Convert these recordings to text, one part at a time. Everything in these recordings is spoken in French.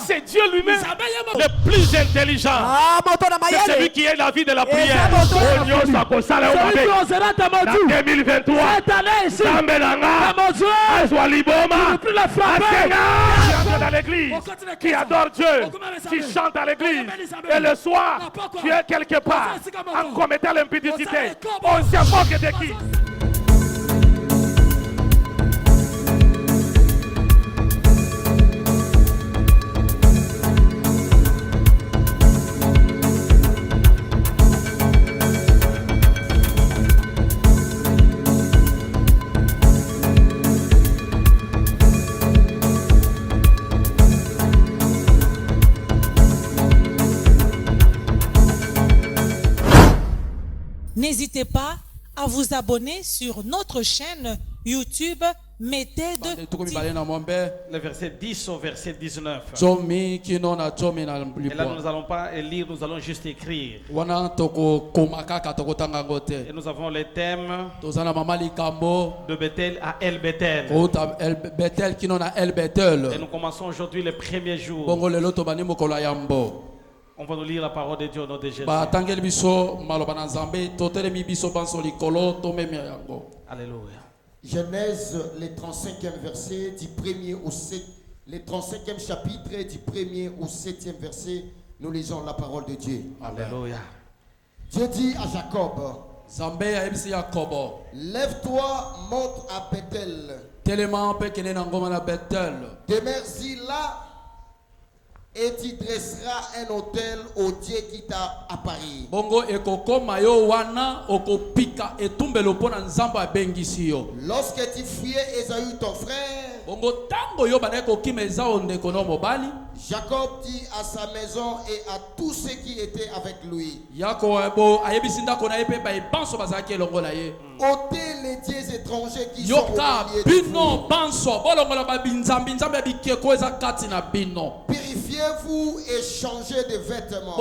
C'est Dieu lui-même, le plus intelligent. C'est celui qui est la vie de la prière. Celui qui osera ta maudit. 2023. Cette année ici. Plus la frapper. Qui entre dans l'église, qui adore Dieu, qui chante à l'église, et le soir, tu es quelque part en commettant l'impudicité. On se moque de qui? N'hésitez pas à vous abonner sur notre chaîne YouTube Méthode. Le verset 10 au verset 19. Et là, nous n'allons pas lire, nous allons juste écrire. Et nous avons les thèmes de Bethel à El Bethel. Et nous commençons aujourd'hui le premier jour. On va nous lire la parole de Dieu au nom de Jésus. Alléluia. Genèse, le 35e verset du 1er au 7, le 35e chapitre du 1er au 7e verset, nous lisons la parole de Dieu. Alléluia. Dieu dit à Jacob, lève-toi, monte à Bethel. Demeure-y là et tu dresseras un autel au Dieu qui t'a apparu. Lorsque tu fuyais Ésaü ton frère, Jacob dit à sa maison et à tous ceux qui étaient avec lui, ôtez les dieux étrangers qui sont au milieu de vous. Purifiez-vous et changez de vêtements.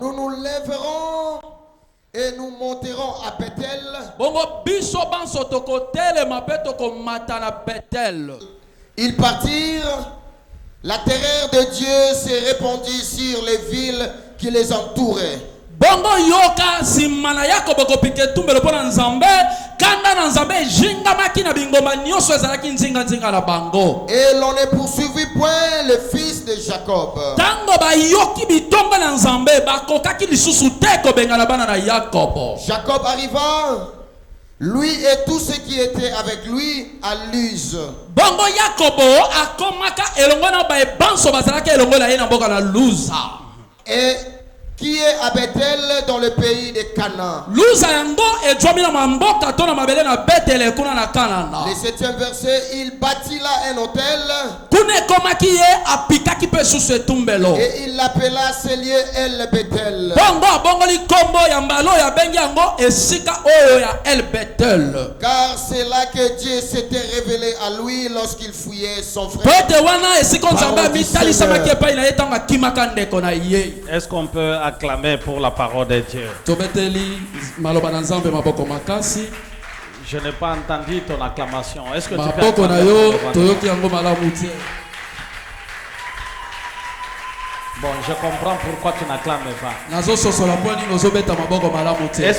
Nous nous lèverons et nous monterons à Bethel. Ils partirent. La terreur de Dieu s'est répandue sur les villes qui les entouraient. Bongo yoka simana yako boko pike tumbelo pona nzambe kanda na nzambe jinga makina bingoma nyoso ezalaki nzinga na bango. Et l'on ne poursuivit point le fils de Jacob. Tango ba yoki bitonga na nzambe bakokaki lisusu te ko bengana bana na Jacob. Jacob arriva, lui et tous ceux qui étaient avec lui, à Luz. Bongo Jacobo akomaka elongo na ba ebanso bazalaki elongo la ye na mboka na Luza. Et qui est à Bethel dans le pays de Canaan. Le 7e verset, il bâtit là un hôtel. Et il l'appela ce lieu El Bethel. Car c'est là que Dieu s'était révélé à lui lorsqu'il fouillait son frère. Est-ce qu'on peut acclamer pour la parole de Dieu? Je n'ai pas entendu ton acclamation. Est-ce que tu peux acclamer? Bon, je comprends pourquoi tu n'acclames pas. Est-ce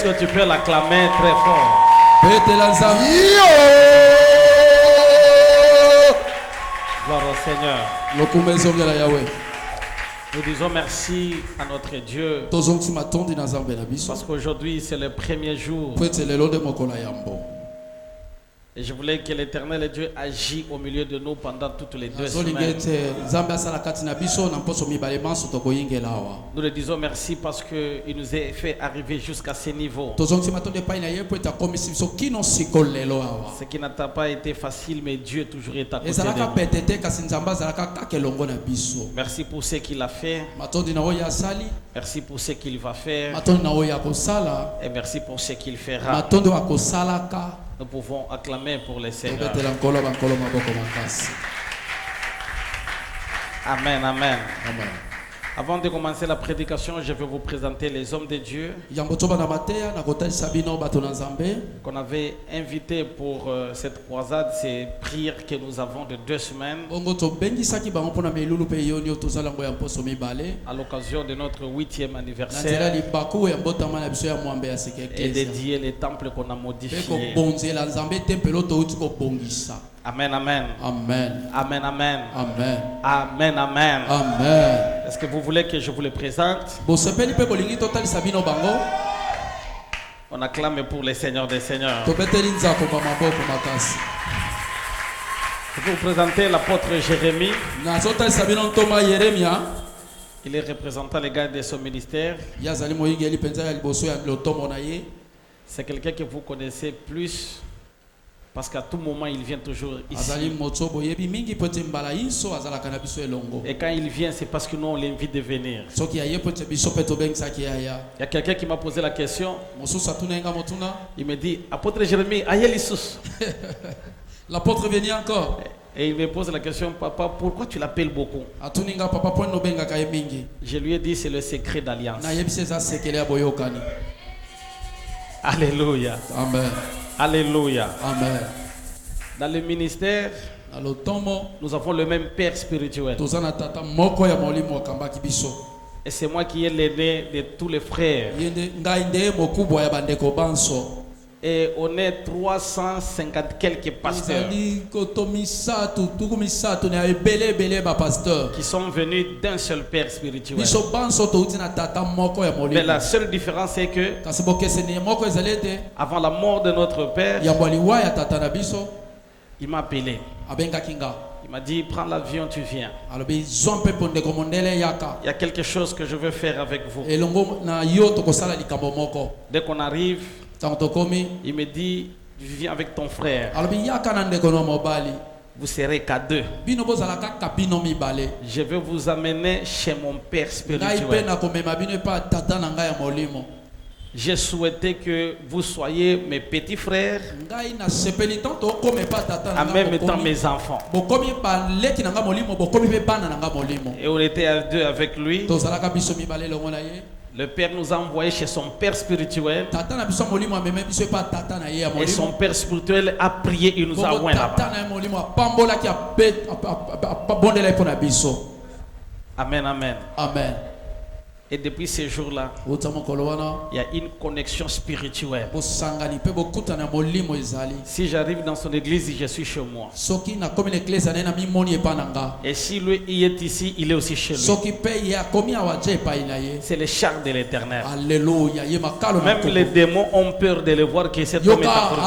que tu peux l'acclamer très fort? Gloire au Seigneur. Nous disons merci à notre Dieu parce qu'aujourd'hui c'est le premier jour. Et je voulais que l'Éternel Dieu agisse au milieu de nous pendant toutes les 2 semaines. Nous le disons merci parce qu'il nous a fait arriver jusqu'à ce niveau. Ce qui n'a pas été facile, mais Dieu toujours est à côté de nous. Merci pour ce qu'il a fait. Merci pour ce qu'il va faire. Et merci pour ce qu'il fera. Nous pouvons acclamer pour le Seigneur. Amen, amen. Avant de commencer la prédication, je vais vous présenter les hommes de Dieu qu'on avait invités pour cette croisade, ces prières que nous avons de 2 semaines à l'occasion de notre 8e anniversaire et dédier les temples qu'on a modifiés. Amen, amen. Amen. Amen, amen. Amen. Amen, amen. Amen. Est-ce que vous voulez que je vous les présente? On acclame pour les seigneurs des seigneurs. Je vais vous présenter l'apôtre Jérémie. Il est représentant légal de son ministère. C'est quelqu'un que vous connaissez plus parce qu'à tout moment il vient toujours ici. Et quand il vient, c'est parce que nous on l'invite de venir. Il y a quelqu'un qui m'a posé la question. Il me dit, apôtre Jérémie, aïe sous. L'apôtre vient encore. Et il me pose la question, papa, pourquoi tu l'appelles beaucoup? Je lui ai dit, c'est le secret d'alliance. Alléluia. Amen. Alléluia. Amen. Dans le ministère, nous avons le même père spirituel. Et c'est moi qui ai l'aîné de tous les frères. Et on est 350 quelques pasteurs qui sont venus d'un seul père spirituel. Mais la seule différence c'est que avant la mort de notre père, il m'a appelé. Il m'a dit, prends l'avion, tu viens. Il y a quelque chose que je veux faire avec vous. Dès qu'on arrive, il me dit, tu viens avec ton frère. Vous serez qu'à 2. Je vais vous amener chez mon père spirituel. J'ai souhaité que vous soyez mes petits frères, en même temps mes enfants. Et on était à 2 avec lui. Le père nous a envoyés chez son père spirituel. Et son père spirituel a prié, il nous a oint là-bas. Amen, amen. Amen. Et depuis ces jours-là, il y a une connexion spirituelle. Si j'arrive dans son église, je suis chez moi. Et si lui y est ici, il est aussi chez lui. C'est le charme de l'Éternel. Même les démons ont peur de le voir que cet homme est approuvé.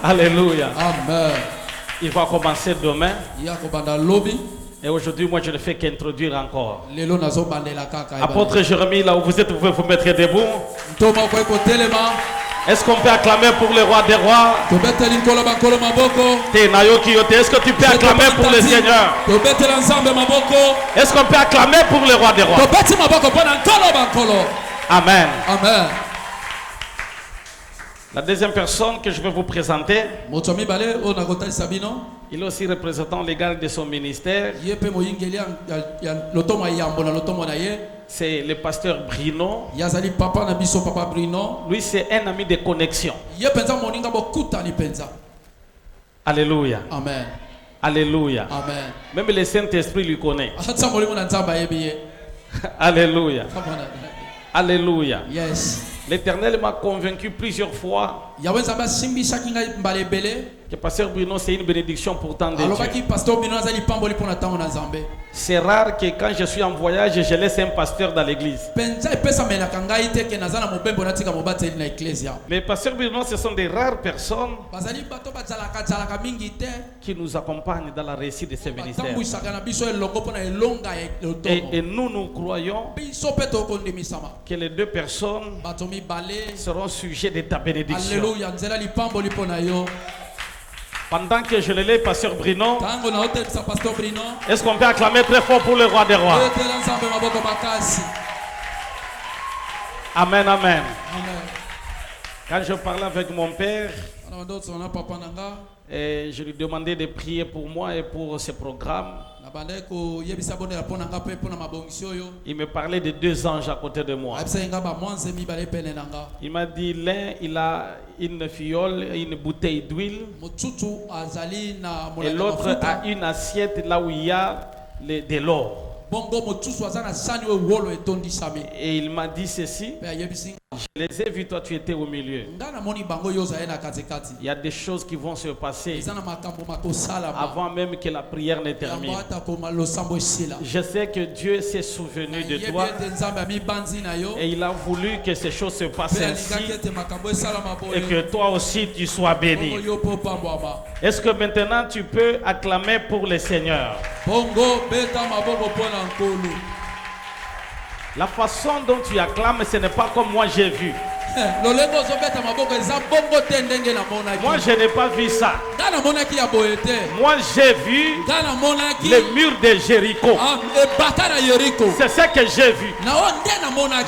Alléluia. Amen. Il va commencer demain. Et aujourd'hui, moi, je ne fais qu'introduire encore. Apôtre Jérémie, là où vous êtes, vous pouvez vous mettre debout. Est-ce qu'on peut acclamer pour le roi des rois? Est-ce que tu peux acclamer pour le Seigneur? Est-ce qu'on peut acclamer pour le roi des rois? Amen. Amen. La deuxième personne que je vais vous présenter, il est aussi représentant légal de son ministère. C'est le pasteur Bruno. Lui, c'est un ami de connexion. Alléluia. Amen. Alléluia. Amen. Même le Saint-Esprit lui connaît. Alléluia. Alléluia. Yes. L'Éternel m'a convaincu plusieurs fois que pasteur Bruno c'est une bénédiction pour tant de Dieu. C'est rare que quand je suis en voyage, je laisse un pasteur dans l'église. Mais pasteur Bruno, ce sont des rares personnes qui nous accompagnent dans la réussite de ce ministère. Et nous croyons que les 2 personnes seront sujets de ta bénédiction. Pendant que je le lis, pasteur Bruno, est-ce qu'on peut acclamer très fort pour le roi des rois? Amen, amen. Quand je parlais avec mon père, Et je lui demandais de prier pour moi et pour ce programme. Il me parlait de 2 anges à côté de moi. Il m'a dit, l'un, il a une fiole, une bouteille d'huile. Et l'autre a une assiette là où il y a de l'or. Et il m'a dit ceci. Je les ai vus, toi tu étais au milieu. Il y a des choses qui vont se passer avant même que la prière ne termine. Je sais que Dieu s'est souvenu de toi et il a voulu que ces choses se passent ainsi et que toi aussi tu sois béni. Est-ce que maintenant tu peux acclamer pour le Seigneur? La façon dont tu acclames, ce n'est pas comme moi j'ai vu. Moi je n'ai pas vu ça. Moi j'ai vu le mur de Jéricho. C'est ce que j'ai vu.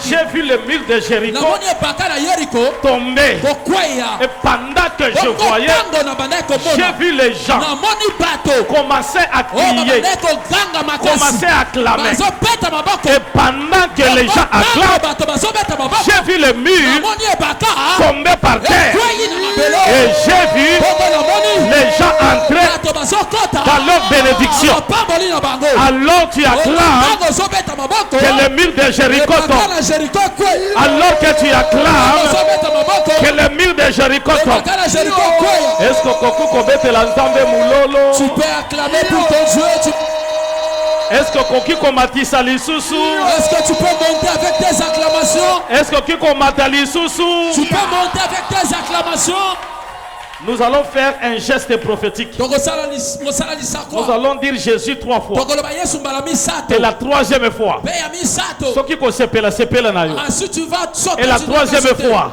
J'ai vu le mur de Jéricho tomber. Et pendant que je voyais, j'ai vu les gens commencer à crier, commencer à acclamer. Et pendant que les gens acclament, j'ai vu le mur tomber par terre. Et j'ai vu les gens entrer dans leur bénédiction. Alors tu acclames que le mur de Jéricho tombe. Alors que tu acclames que le mur de Jéricho tombe. Est-ce que tu peux acclamer pour ton Dieu? Est-ce que Koki Komatisa Lisusu? Est-ce que tu peux monter avec tes acclamations? Est-ce que Koki Komata Lisusu? Tu peux monter avec tes acclamations? Nous allons faire un geste prophétique. Nous allons dire Jésus 3 fois. Et la 3e fois. Ensuite tu vas sauter. Et la 3e fois.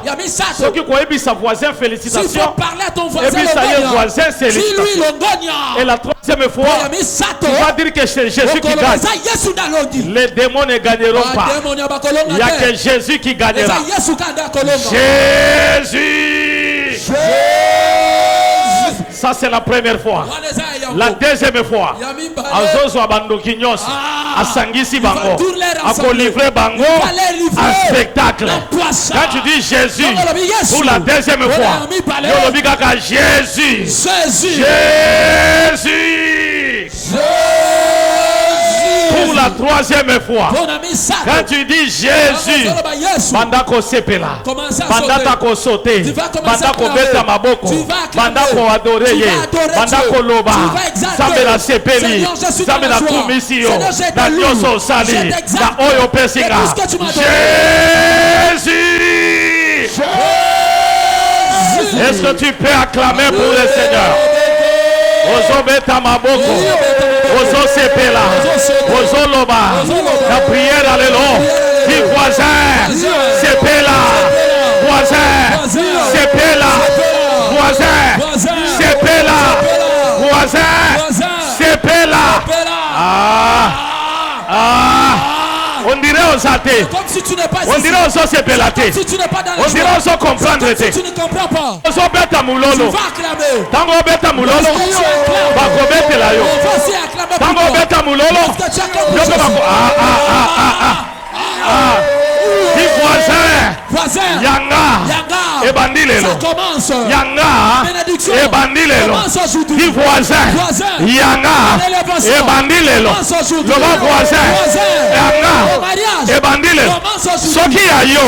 Ceux qui connaissent sa voisin, félicitations. S'il faut parler à ton voisin, et la 3e fois, tu vas dire que c'est Jésus qui gagne. Les démons ne gagneront pas. Il n'y a que Jésus qui gagnera. Jésus. Ça c'est la première fois. La deuxième fois, Azozo Abandoki Nyos, Asangisi Bango, Ako livrer Bango, un spectacle. Quand tu dis Jésus, pour la deuxième fois, Yolobi Kaka Jésus. Jésus. Pour la 3e fois, quand tu dis Jésus, Bandako Sepela, Bandako sauter, Bandako beta maboko, Bandako adorer, Bandako loba, Samela Sepeli, Samela Kumisio, Danyoso Sali, Da Oyo Pesinga. Jésus! Est-ce que tu peux acclamer pour le Seigneur? Ozo beta maboko, Ozo sepela, Ozo loba, la prière à l'élo, dis voisin, sepela, voisin, sepela, voisin, sepela, voisin, sepela. On dirait aux athées. On dirait aux sepelatés. On dirait aux comprendre. Tu ne comprends pas. Aux bêta moulolo. Tango bêta moulolo. Bako bêta la yo. Tango bêta moulolo. Dis voisin. Yanga. Et bandilelo. Yanga. Et bandilelo. Dis voisin. Yanga. Et bandilelo. Le voisin. Yanga. Et bandilelo. Soki ayo.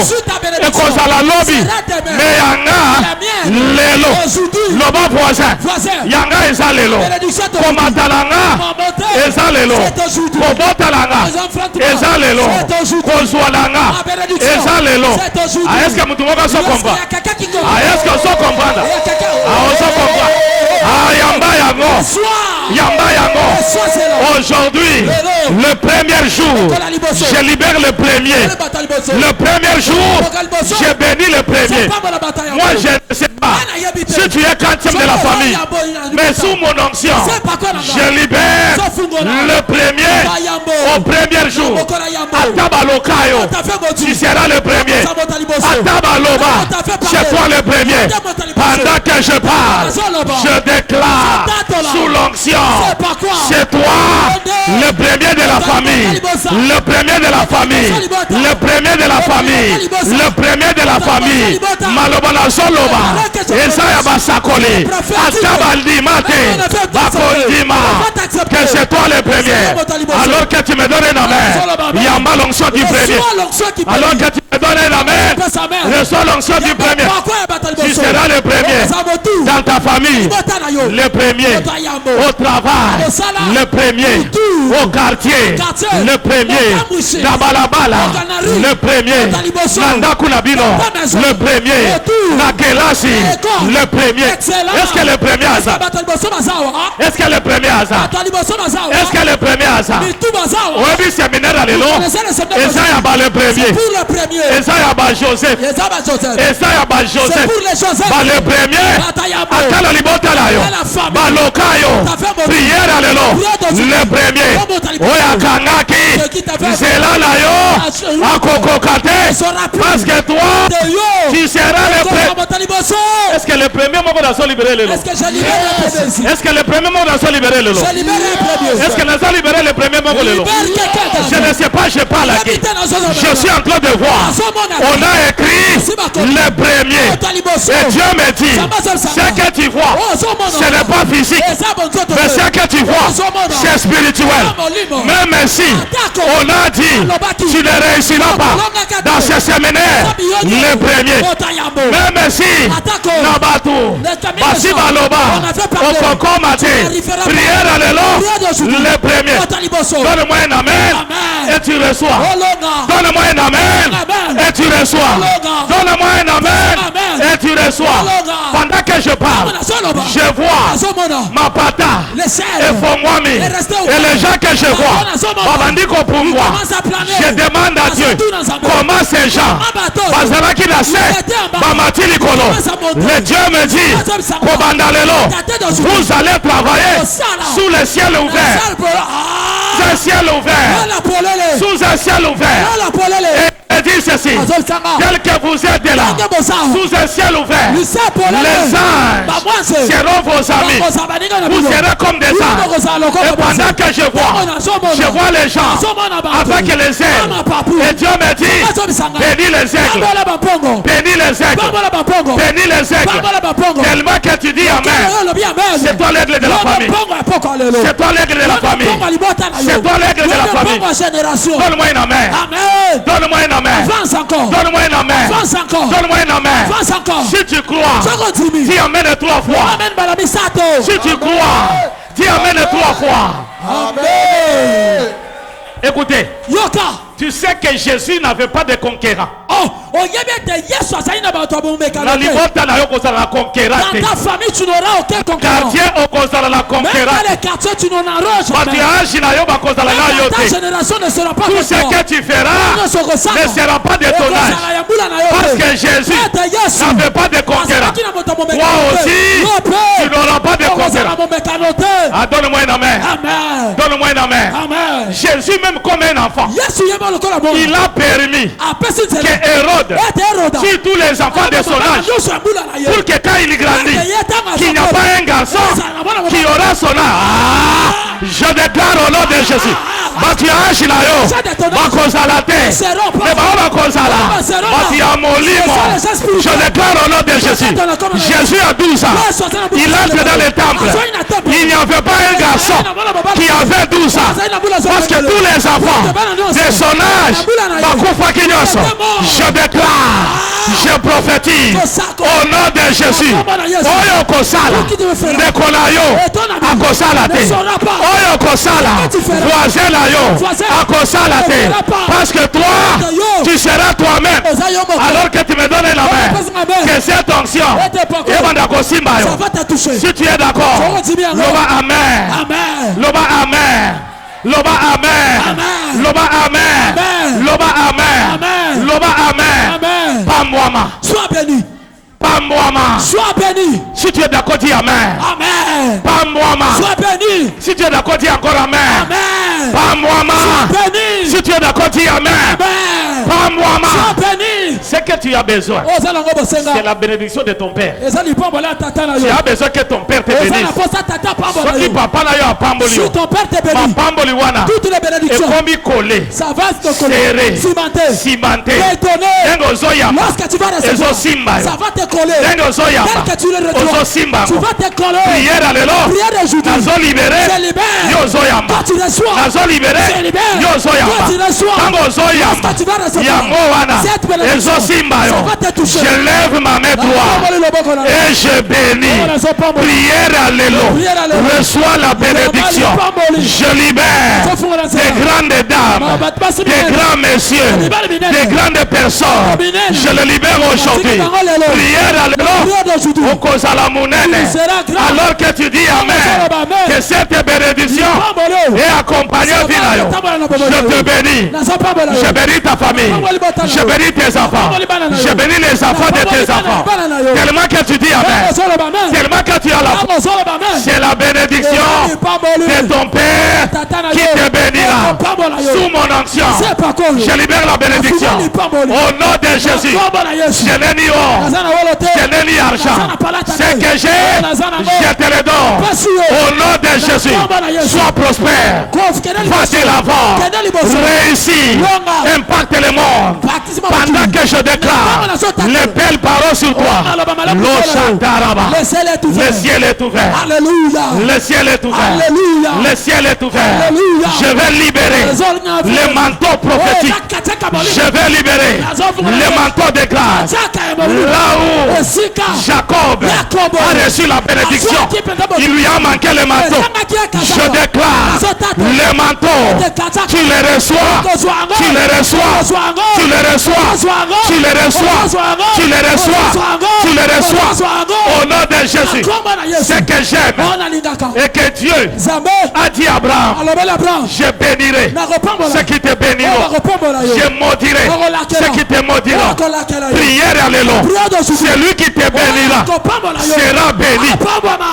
Et koza la lobby. Mais yanga. Lelo. Le voisin. Yanga eza lelo. Komatalanga. Eza lelo. Kobotalanga. Eza lelo. Kozwalanga. Eza lelo. Est-ce que vous devez se comprendre? Est-ce que vous comprenez? Yamba Yango. Aujourd'hui, le premier jour, je libère le premier. Le premier jour, je bénis le premier. Moi, je ne sais pas Si tu es quatrième de la famille, mais sous mon onction, je libère le premier au premier jour. Atabalokayo, tu seras le premier. Atabaloba, c'est toi le premier. Pendant que je parle, je déclare sous l'onction, c'est toi le premier de la famille. Le premier de la famille. Le premier de la famille. Le premier de la famille. Malobana Zoloba. Esaya Basakoli. Atabaldi Mate. Bakondima. Que c'est toi le premier. Alors que tu me donnes une main. Il y a mal l'onction du premier. Alors que tu me donnes une main. Reçois l'onction du premier. Tu seras le premier. Dans ta famille. Le premier. Au travail. Le premier. Au quartier. Le premier. Dabalabala. Le premier. Nandakunabino. Le premier. Nakelasi. Le premier. Est-ce que le premier hasard? Est-ce que le premier hasard? Est-ce que le premier hasard? Oui, séminaire à l'élo. Esaïa ba le premier. Esaïa ba Joseph. Esaïa ba Joseph. Ba le premier. Atala libota layo. Ba lokayo. Prière à l'élo. Le premier. Oya kangaki. Zela layo. Akokokate. Parce que toi, tu seras le premier. Est-ce que le premier mot va libérer le lot? Est-ce que le premier mot va libérer le lot? Est-ce que nous allons libérer le premier mot le lot? Je ne sais pas, je parle à qui. Je suis en train de voir. On a écrit le premier. Et Dieu me dit, ce que tu vois, ce n'est pas physique. Mais ce que tu vois, c'est spirituel. Même si on a dit, tu ne réussiras pas dans ce séminaire, le premier. Même si Nabatou, Basi Baloba, Okoko Maté, prière à l'élo, le premier. Donne-moi un amen et tu reçois. Donne-moi un amen et tu reçois. Donne-moi un amen et tu reçois. Pendant que je parle, je vois ma pata et Fongwami et les gens que je vois. Babandiko Pungwa. Je demande à Dieu comment ces gens, Bazalaki Nassé, Bamatili Kolo, le Dieu me dit, Kobandalelo, vous allez travailler sous le ciel ouvert. Sous un ciel ouvert. Sous un ciel ouvert. Et dit ceci, tel que vous êtes là, sous un ciel ouvert, les anges seront vos amis. Vous serez comme des anges. Et pendant que je vois les gens avec les ailes. Et Dieu me dit, bénis les aigles. Bénis les aigles. Bénis les aigles. Tellement que tu dis amen. C'est toi l'aigle de la famille. C'est toi l'aigle de la famille. C'est toi l'aigle de la famille. Donne-moi un amen. Donne-moi un amen. Donne-moi un amen. Donne-moi un amen. Si tu crois, dis amen 3 fois. Si tu crois, dis amen 3 fois. Amen. Écoutez, tu sais que Jésus n'avait pas de conquérant. La libota na yoko la conquérant. Dans ta famille, tu n'auras aucun conquérant. Quartier au cause la conquérant. Même dans les quartiers, tu n'en auras jamais. Ta génération ne sera pas tout ce que tu feras ne sera pas de ton âge. Parce que Jésus n'avait pas de conquérant. Toi aussi, tu n'auras pas de conquérant. Ah, donne-moi un amen. Donne-moi un amen. Jésus, même comme un enfant, il a permis que Hérode, sur tous les enfants de son âge, pour que quand il grandit, qu'il n'y a pas un garçon qui aura son âge. Je déclare au nom de Jésus. Je déclare au nom de Jésus. Jésus a 12 ans. Il entre dans le temple. Il n'y avait pas un garçon qui avait 12 ans. Parce que tous les enfants de son âge, je déclare, je prophétise au nom de Jésus. Oyo kosala, nekolayo, akosala te. Oyo kosala, voisin layo, akosala te. Parce que toi, tu seras toi-même. Alors que tu me donnes la main, que cette onction, si tu es d'accord, loba amen, loba amen. Loba amen. Loba amen. Loba amen. Loba amen. Pamwama. Sois béni. Sois béni. Si tu es d'accord, dis Amen. Amen. Sois béni. Si tu es d'accord, dis encore Amen. Amen. Sois béni. Si tu es d'accord, dis Amen. Amen. Sois béni. Ce que tu as besoin, c'est la bénédiction de ton père. Tu as besoin que ton père te bénisse. Si ton père te bénit, toutes les bénédictions, ça va se coller, cimenter, lorsque tu vas recevoir, ça va te coller, dès que tu le reçois, tu vas te coller. Prière d'aujourd'hui, je libère. Quand tu reçois, je libère. Quand tu reçois, lorsque tu vas recevoir cette bénédiction, ça va te toucher. Je lève ma main droite et je bénis. Prière alléluia. Reçois la bénédiction. Je libère des grandes dames, des grands messieurs, des grandes personnes. Je les libère aujourd'hui. Prière alléluia. Au cause à la mounene. Alors que tu dis Amen, que cette bénédiction est accompagnée d'Inayo. Je te bénis. Je bénis ta famille. Je bénis tes enfants. Je bénis les enfants de tes enfants. Tellement que tu dis Amen. Tellement que tu as la foi. C'est la bénédiction de ton Père qui te bénira. Sous mon onction, je libère la bénédiction. Au nom de Jésus, je n'ai ni or, je n'ai ni argent. Ce que j'ai, je te le donne. Au nom de Jésus, sois prospère. Va de l'avant. Réussis. Impacte le monde. Pendant que je déclare les belles paroles sur toi. Le ciel est ouvert. Le ciel est ouvert. Le ciel est ouvert. Je vais libérer les manteaux prophétiques. Je vais libérer les manteaux de grâce. Là où Jacob a reçu la bénédiction, il lui a manqué le manteau. Je déclare les manteaux. Tu les reçois. Tu les reçois. Tu les reçois. Tu les reçois. Tu les reçois. Tu les reçois. Au nom de Jésus. Ce que j'aime et que Dieu a dit à Abraham, je bénirai ceux qui te béniront. Je maudirai ceux qui te maudiront. Prière alléluia. Celui qui te bénira sera béni.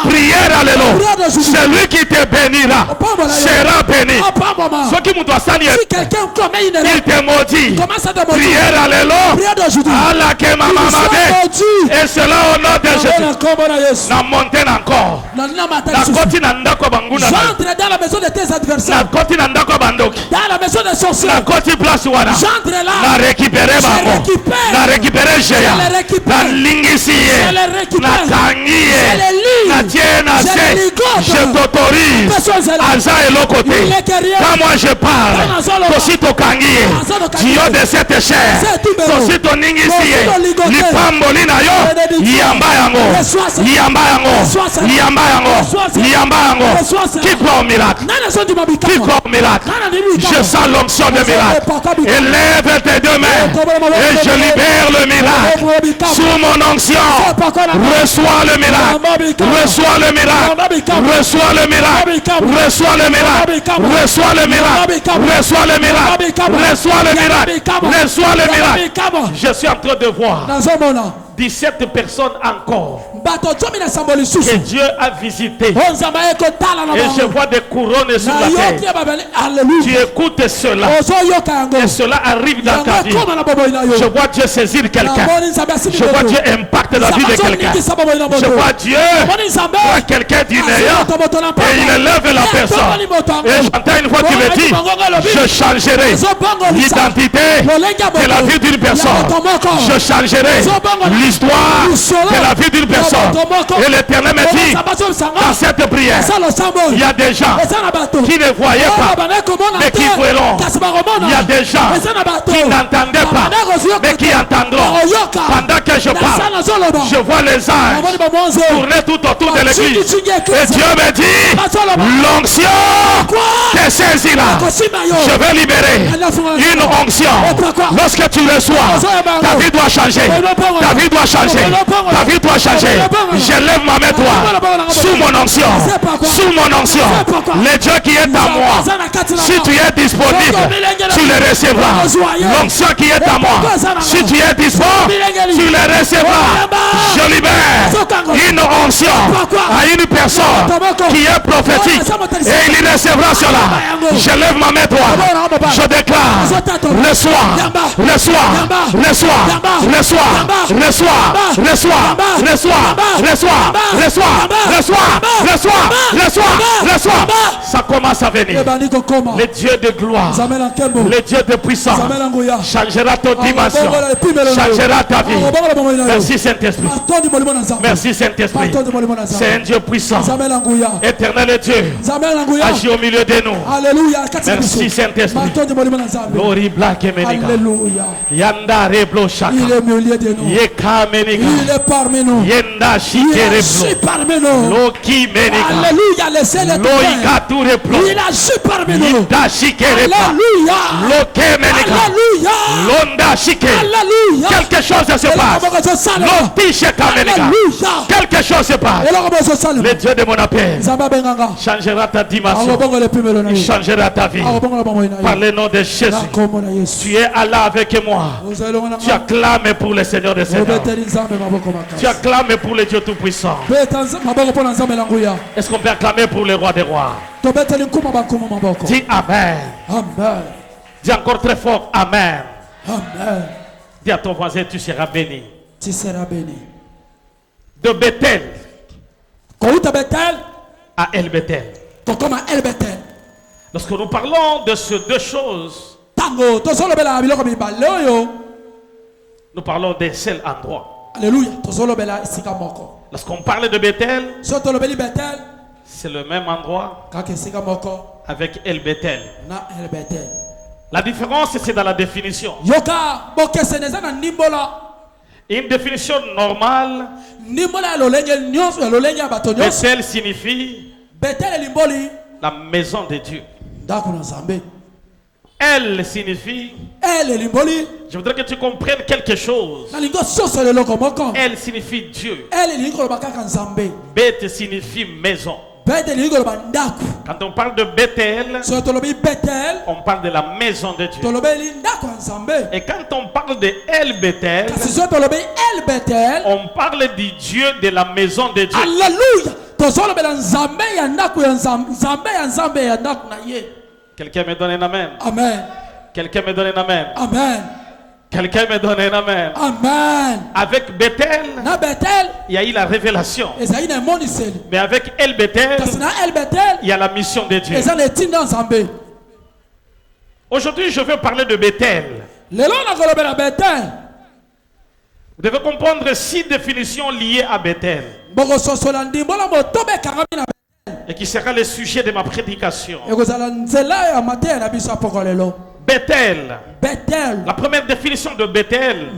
Prière alléluia. Celui qui te bénira sera béni. Ce qui me doit s'en il te maudit. Prière alléluia. Allah que ma maman. Et cela au nom de Jésus. La montagne encore. J'entre dans la maison de tes adversaires. Dans la maison des sorciers. J'entre là. La récupérer la récupérer géant. La lingisi. La tanguie. Je t'autorise. Aza et l'autre côté. Quand moi je parle, aussi ton kangié. Dieu de cette chair. Aussi ton lingisi. Lipambolina yo. Yamba yango. Yamba yango. Yamba yango. Yamba yango. Qui croit au miracle? Qui croit au miracle? Je sens l'onction de miracle. Élève tes deux mains et je libère le miracle. Sous mon onction, reçois le miracle. Reçois le miracle. Reçois le miracle. Reçois le miracle. Reçois le miracle. Reçois le miracle. Reçois le miracle. Reçois le miracle. Je suis en train de voir 17 personnes encore que Dieu a visité. Et je vois des couronnes sur la terre. Tu écoutes cela. Et cela arrive dans ta vie. Je vois Dieu saisir quelqu'un. Je vois Dieu impacter la vie de quelqu'un. Je vois Dieu voir quelqu'un du néant et il élève la personne. Et j'entends une voix qui me dit, je changerai l'identité de la vie d'une personne. Je changerai l'histoire de la vie d'une personne. Et l'Éternel me dit, dans cette prière, il y a des gens qui ne voyaient pas, mais qui verront. Il y a des gens qui n'entendaient pas, mais qui entendront. Pendant que je parle, je vois les anges tourner tout autour de l'église. Et Dieu me dit, l'onction te saisira. Je vais libérer une onction. Lorsque tu reçois, ta vie doit changer. Ta vie doit changer. Ta vie doit changer. Je lève ma main droite sous mon onction. Sous mon onction. Le Dieu qui est à moi. Si tu es disponible, tu le recevras. L'onction qui est à moi. Si tu es disponible, tu le les recevra. Je libère une onction à une personne qui est prophétique et il recevra cela. Je lève ma main droite. Je déclare le soir, le soir, le soir, le soir, le soir, le soir, le soir, le soir, le soir, le soir, le soir, le soir, le soir. Ça commence à venir. Le Dieu de gloire, le Dieu de puissance changera ton dimension, changera ta vie. Merci Saint-Esprit. Merci Saint-Esprit. C'est un Dieu puissant, éternel Dieu, agit au milieu de nous. Merci Saint-Esprit. Glory black emenika. Yanda reblo shaka. Il est au milieu de nous. Yeka menika. Il est parmi nous. Yenda shike Il agit parmi nous. Loki menika. Alléluia, laissez le Loika tu replo. Il agit parmi nous. Yenda shike replo. Alléluia. Loke menika. Alléluia. Londa shike. Alléluia. Quelque chose se passe. Loti sheka menika. Quelque chose se passe. Le Dieu de mon appel changera ta dimension. Il changera ta vie. Par le nom de Jésus. Tu es Allah avec moi. Tu acclames pour le Seigneur des Seigneurs. Tu acclames pour le Dieu Tout-Puissant. Est-ce qu'on peut acclamer pour le Roi des Rois? Dis Amen. Amen. Dis encore très fort Amen. Amen. Dis à ton voisin, tu seras béni. Tu seras béni. De Bethel à El Bethel. Lorsque nous parlons de ces deux choses, nous parlons d'un seul endroit. Alléluia. Lorsqu'on parle de Bethel, c'est le même endroit avec El Bethel. La différence, c'est dans la définition. Une définition normale, Bethel signifie la maison de Dieu. Elle signifie, je voudrais que tu comprennes quelque chose. Elle signifie Dieu. Beth signifie maison. Quand on parle de Bethel, on parle de la maison de Dieu. Et quand on parle de El Bethel, on parle du Dieu de la maison de Dieu. Alléluia. Quelqu'un me donne un amen. Amen. Quelqu'un me donne un amen. Amen. Quelqu'un me donne un amen. Amen. Avec Bethel, il y a eu la révélation. Mais avec El Bethel, il y a la mission de Dieu. Aujourd'hui, je veux parler de Bethel. Vous devez comprendre 6 définitions liées à Bethel. Et qui sera le sujet de ma prédication. Bethel. La première définition de Bethel.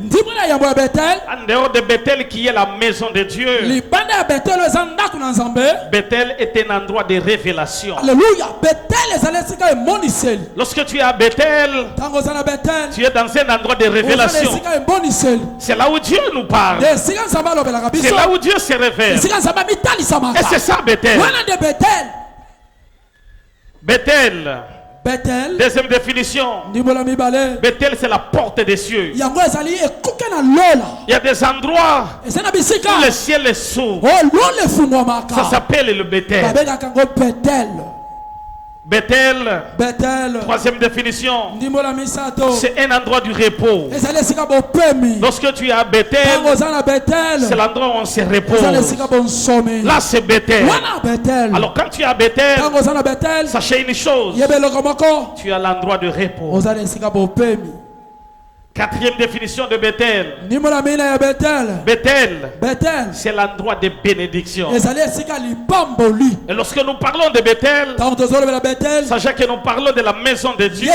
En dehors de Bethel qui est la maison de Dieu. Bethel est un endroit de révélation. Alléluia. Lorsque tu es à Bethel, tu es dans un endroit de révélation. C'est là où Dieu nous parle. C'est là où Dieu se révèle. Et c'est ça Bethel. Bethel. Deuxième définition. Bethel, c'est la porte des cieux. Il y a des endroits où le ciel est s'ouvre. Ça s'appelle le Bethel. Bethel. Troisième définition. C'est un endroit du repos. Lorsque tu es à Bethel, c'est l'endroit où on se repose. Là, c'est Bethel. Alors, quand tu es à Bethel, sachez une chose. Tu es à l'endroit de repos. Quatrième définition de Bethel. Bethel, c'est l'endroit de bénédiction. Et lorsque nous parlons de Bethel, sachez que nous parlons de la maison de Dieu.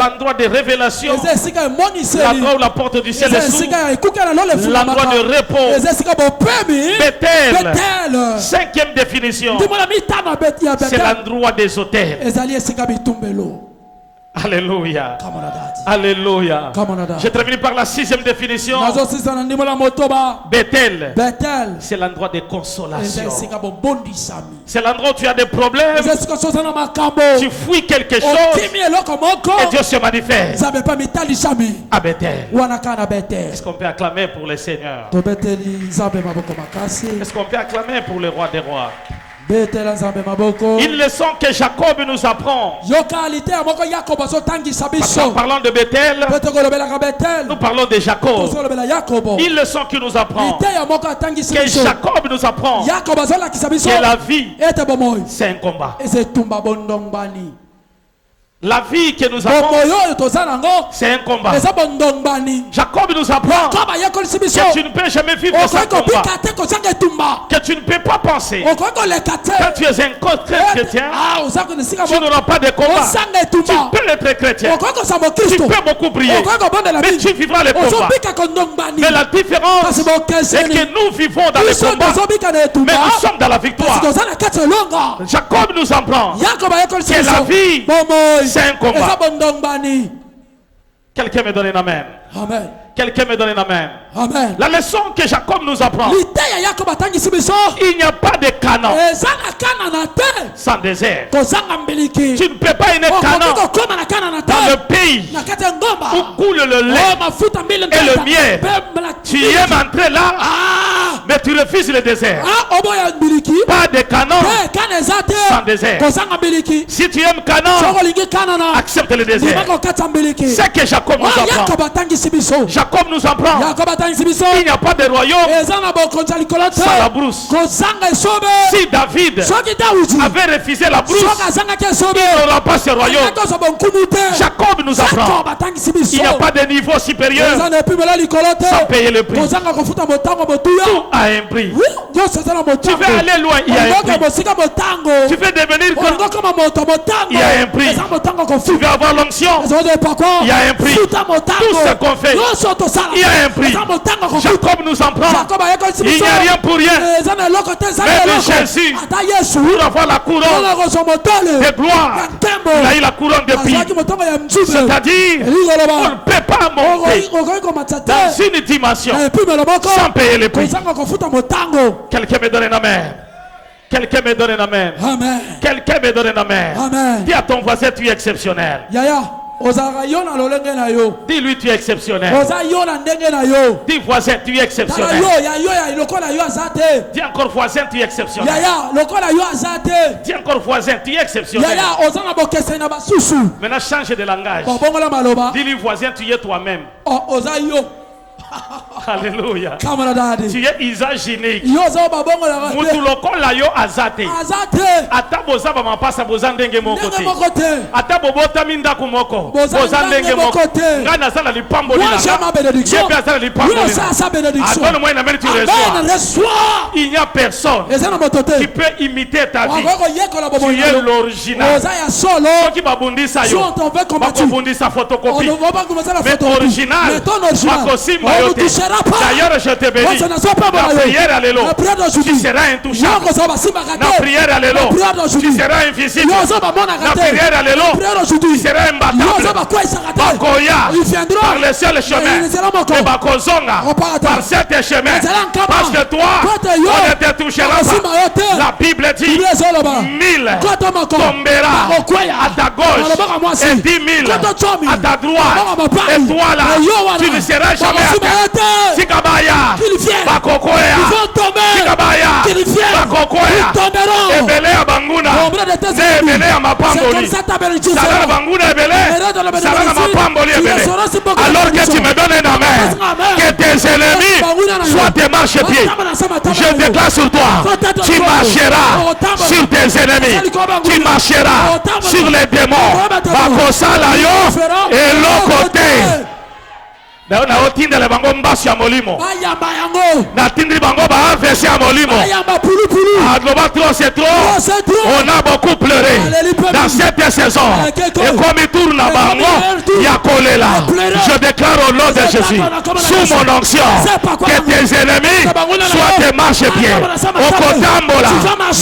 L'endroit de révélation. L'endroit où la porte du ciel est s'ouvre. L'endroit de repos. Bethel. Cinquième définition. C'est l'endroit des autels. Alléluia. Alléluia. Je termine par la 6e définition. Bethel. C'est l'endroit de consolation. C'est l'endroit où tu as des problèmes. Tu fuis quelque chose. Et Dieu se manifeste. À Bethel. Est-ce qu'on peut acclamer pour le Seigneur? Est-ce qu'on peut acclamer pour le roi des rois? Une leçon que Jacob nous apprend. En parlant de Bethel, nous parlons de Jacob. Une leçon qui nous apprend, que Jacob nous apprend, que la vie, c'est un combat. La vie que nous avons, c'est un combat. Jacob nous apprend que tu ne peux jamais vivre sans combat. Que tu ne peux pas penser que tu es un chrétien, tu n'auras pas de combat. Tu peux être chrétien, tu peux beaucoup prier, mais tu vivras les combats. Mais la différence, c'est que nous vivons dans les combats, mais nous sommes dans la victoire. Jacob nous apprend que la vie, c'est un combat. Quelqu'un me donne un amen. Amen. Quelqu'un me donne un amen. Amen. La leçon que Jacob nous apprend, il n'y a pas de Canaan sans désert. Tu ne peux pas aimer Canaan dans le pays où coule le lait et le miel. Tu aimes entrer là, mais tu refuses le désert. Pas de Canaan sans désert. Si tu aimes Canaan, accepte le désert. C'est que Jacob nous apprend. Jacob nous apprend. Il n'y a pas de royaume sans la brousse. Si David avait refusé la brousse, il n'aura pas ce royaume. Jacob nous apprend. Il n'y a pas de niveau supérieur sans payer le prix. Tout a un prix. Tu veux aller loin, il y a un prix. Tu veux devenir comme il y a un prix. Tu veux avoir l'onction, il y a un prix. Tout ce qu'on fait, il y a un prix. Jacob nous en prend. Il n'y a rien pour rien. Même Jésus, pour avoir la couronne de gloire, il a eu la couronne de vie. C'est-à-dire, on ne peut pas monter dans une dimension sans payer le prix. Quelqu'un me donne un amen. Quelqu'un me donne un amen. Quelqu'un me donne un amen. Dis à ton voisin, tu es exceptionnel. Dis-lui, tu es exceptionnel. Dis voisin, tu es exceptionnel. Dis encore voisin, tu es exceptionnel. Dis encore voisin, tu es exceptionnel. Maintenant change de langage. Dis-lui voisin, tu es toi-même. Alléluia. Tu es isagénique. Mutu lokola yo azate. Ata boza ba mapasa boza ndenge moko te. Ata bobota minda kumoko. Boza ndenge moko. Ngana sala lipambo lina. Yepe sala lipambo lina. Donne-moi une amène, tu reçois. Il n'y a personne qui peut imiter ta vie. Tu es l'original. Ceux qui babundisa yo, babundisa photocopie. Mais original, makosima yo te. D'ailleurs, je te bénis. La prière à l'élo, tu seras intouchable. La prière à l'élo, tu seras invisible. La prière à l'élo, tu seras imbattable. Bakoya, par le seul chemin. Et Bakozonga, par cet chemin. Parce que toi, on ne te touchera pas. La Bible dit 1000 tombera à ta gauche et 10 000 à ta droite. Et toi là, tu ne seras jamais atteint. Sikabaya, Bakokoya, Sikabaya, Bakokoya, Ebele ya Banguna, Ebele ya Mapamboli, Salana Banguna Ebele, Salana Mapamboli Ebele. Alors que tu me donnes un amen, que tes ennemis soient tes marchepieds. Je déclare sur toi, tu marcheras sur tes ennemis, tu marcheras sur les démons. Bakosalayo et l'autre côté. Na otinda le bango mbasi ya molimo. Na tindri bango ba avesi ya molimo. Agloba trop c'est trop. On a beaucoup pleuré dans cette saison. Et comme il tourne à bango, il y a collé là. Je déclare au nom de Jésus, sous mon onction, que tes ennemis soient tes marchepieds. Au Kotambola,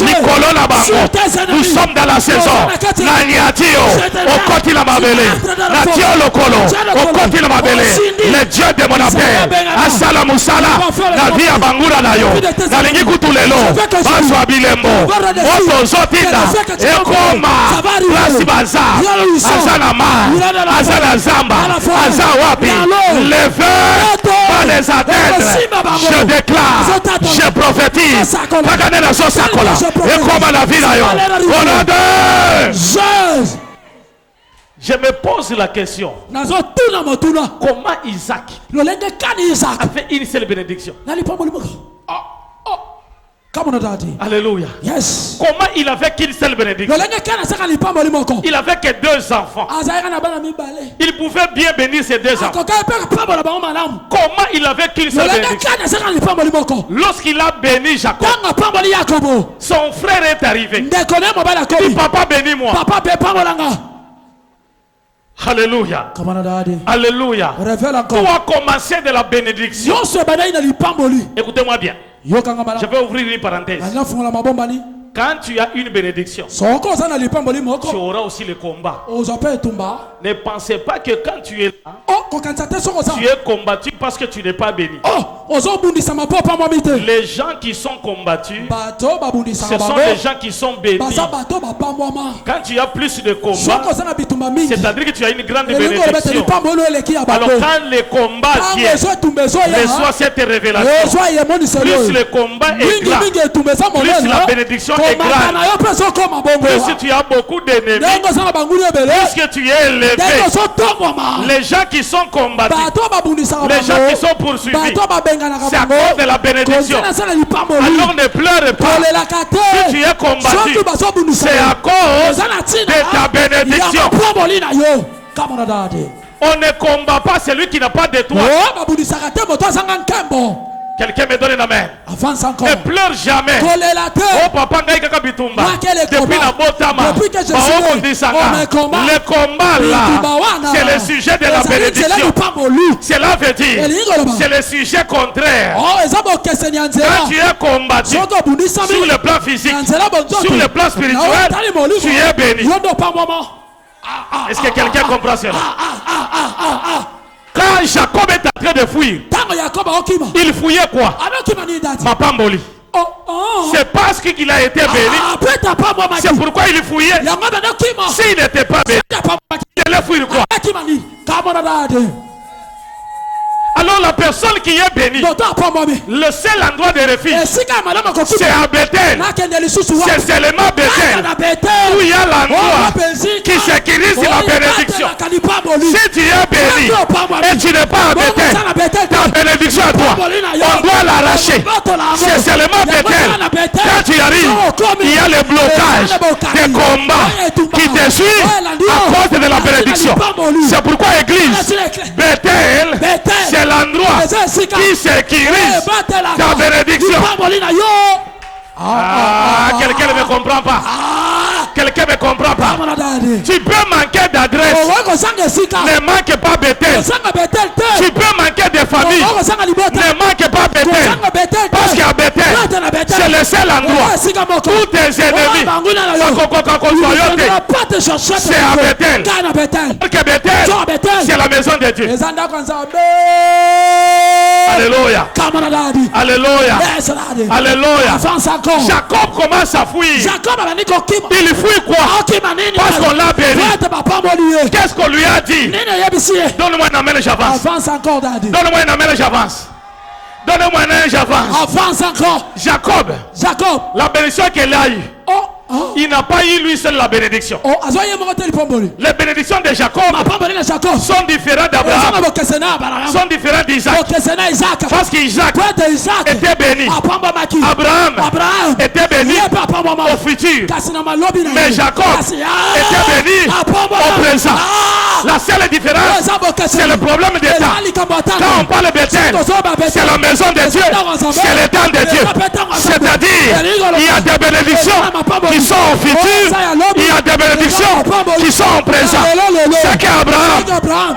Nicolo la bango. Nous sommes dans la saison. La niatio, au côté la mabele. La tio lokolo, au côté la mabele. Le Dieu de mon appel. Asala musala. La vie à bangura nayo. La lingi kutulelo. Baswa bilembo. Moto zotinda. Ekoma. Plasi bazar. Azana mar. Azana zamba. Azawapi. Les vœux pas les atteindre. Je déclare. Je prophétise. Pagane la sosakola. Ekoma la vie nayo. Au nom de je me pose la question. Comment Isaac a fait une seule bénédiction? Alléluia. Yes. Comment il avait qu'une seule bénédiction? Il avait que 2 enfants. Il pouvait bien bénir ses 2 enfants. Comment il avait qu'une seule bénédiction? Lorsqu'il a béni Jacob, son frère est arrivé. Il dit, papa bénis-moi. Alléluia. Alléluia. Toi commencer de la bénédiction. Écoutez-moi bien. Je vais ouvrir une parenthèse. Quand tu as une bénédiction, tu auras aussi le combat. Ne pensez pas que quand tu es là, tu es combattu parce que tu n'es pas béni. Les gens qui sont combattus, ce sont les gens qui sont bénis. Quand tu as plus de combats, c'est-à-dire que tu as une grande bénédiction. Alors quand le combat vient, reçois cette révélation. Plus le combat est grand, plus la bénédiction est grande. Plus tu as beaucoup d'ennemis, plus que tu es élevé. Les gens qui sont combattus, les gens qui sont poursuivis, c'est à cause de la bénédiction. Alors ne pleure pas. Si tu es combattu, c'est à cause de ta bénédiction. On ne combat pas celui qui n'a pas de toi. Quelqu'un me donne une main. Ne pleure jamais. Oh papa ngai kaka bitumba. Depuis la botama. Le combat là, c'est le sujet de la bénédiction. Cela veut dire, c'est le sujet contraire. Quand tu es combattu sur le plan physique, sur le plan spirituel, tu es béni. Est-ce que quelqu'un comprend cela? Quand Jacob est en train de fuir, il fouillait quoi? Mapamboli. C'est parce qu'il a été béni. C'est pourquoi il fouillait. S'il n'était pas béni, il allait fuir quoi? Alors la personne qui est bénie, le seul endroit de refuge, c'est à Bethel. C'est seulement Bethel où il y a l'endroit qui sécurise la bénédiction. Si tu es béni et tu n'es pas à Bethel, ta bénédiction à toi, on doit l'arracher. C'est seulement Bethel. Quand tu arrives, il y a le blocage des combats qui te suivent à cause de la bénédiction. C'est pourquoi l'église Bethel, c'est l'endroit qui sécurise ta bénédiction. Quelqu'un ne me comprend pas. Quelqu'un ne me comprend pas. Tu peux manquer d'adresse. Ne manque pas Bethel. Tu peux manquer de famille. Ne manque pas Bethel. Parce qu'à Bethel, c'est le seul endroit où tes ennemis, c'est à Bethel. Parce que Bethel, c'est la maison de Dieu. Alléluia. Alléluia. Alléluia. Jacob commence à fuir. Il fuit quoi? Parce qu'on l'a béni. Qu'est-ce qu'on lui a dit? Donne-moi une amène, j'avance. Donne-moi une amène, j'avance. Donne-moi une amène, j'avance. Avance encore. Jacob. La bénédiction qu'il a eue. Il n'a pas eu lui seul la bénédiction. Les bénédictions de Jacob sont différentes d'Abraham, sont différentes d'Isaac. Parce qu'Isaac était béni, Abraham était béni au futur, mais Jacob était béni au présent. La seule différence, c'est le problème d'État. Quand on parle de Bethel, c'est la maison de Dieu, c'est l'état de Dieu. C'est-à-dire, il y a des bénédictions qui sont au futur, il y a des bénédictions qui sont au présent. C'est qu'Abraham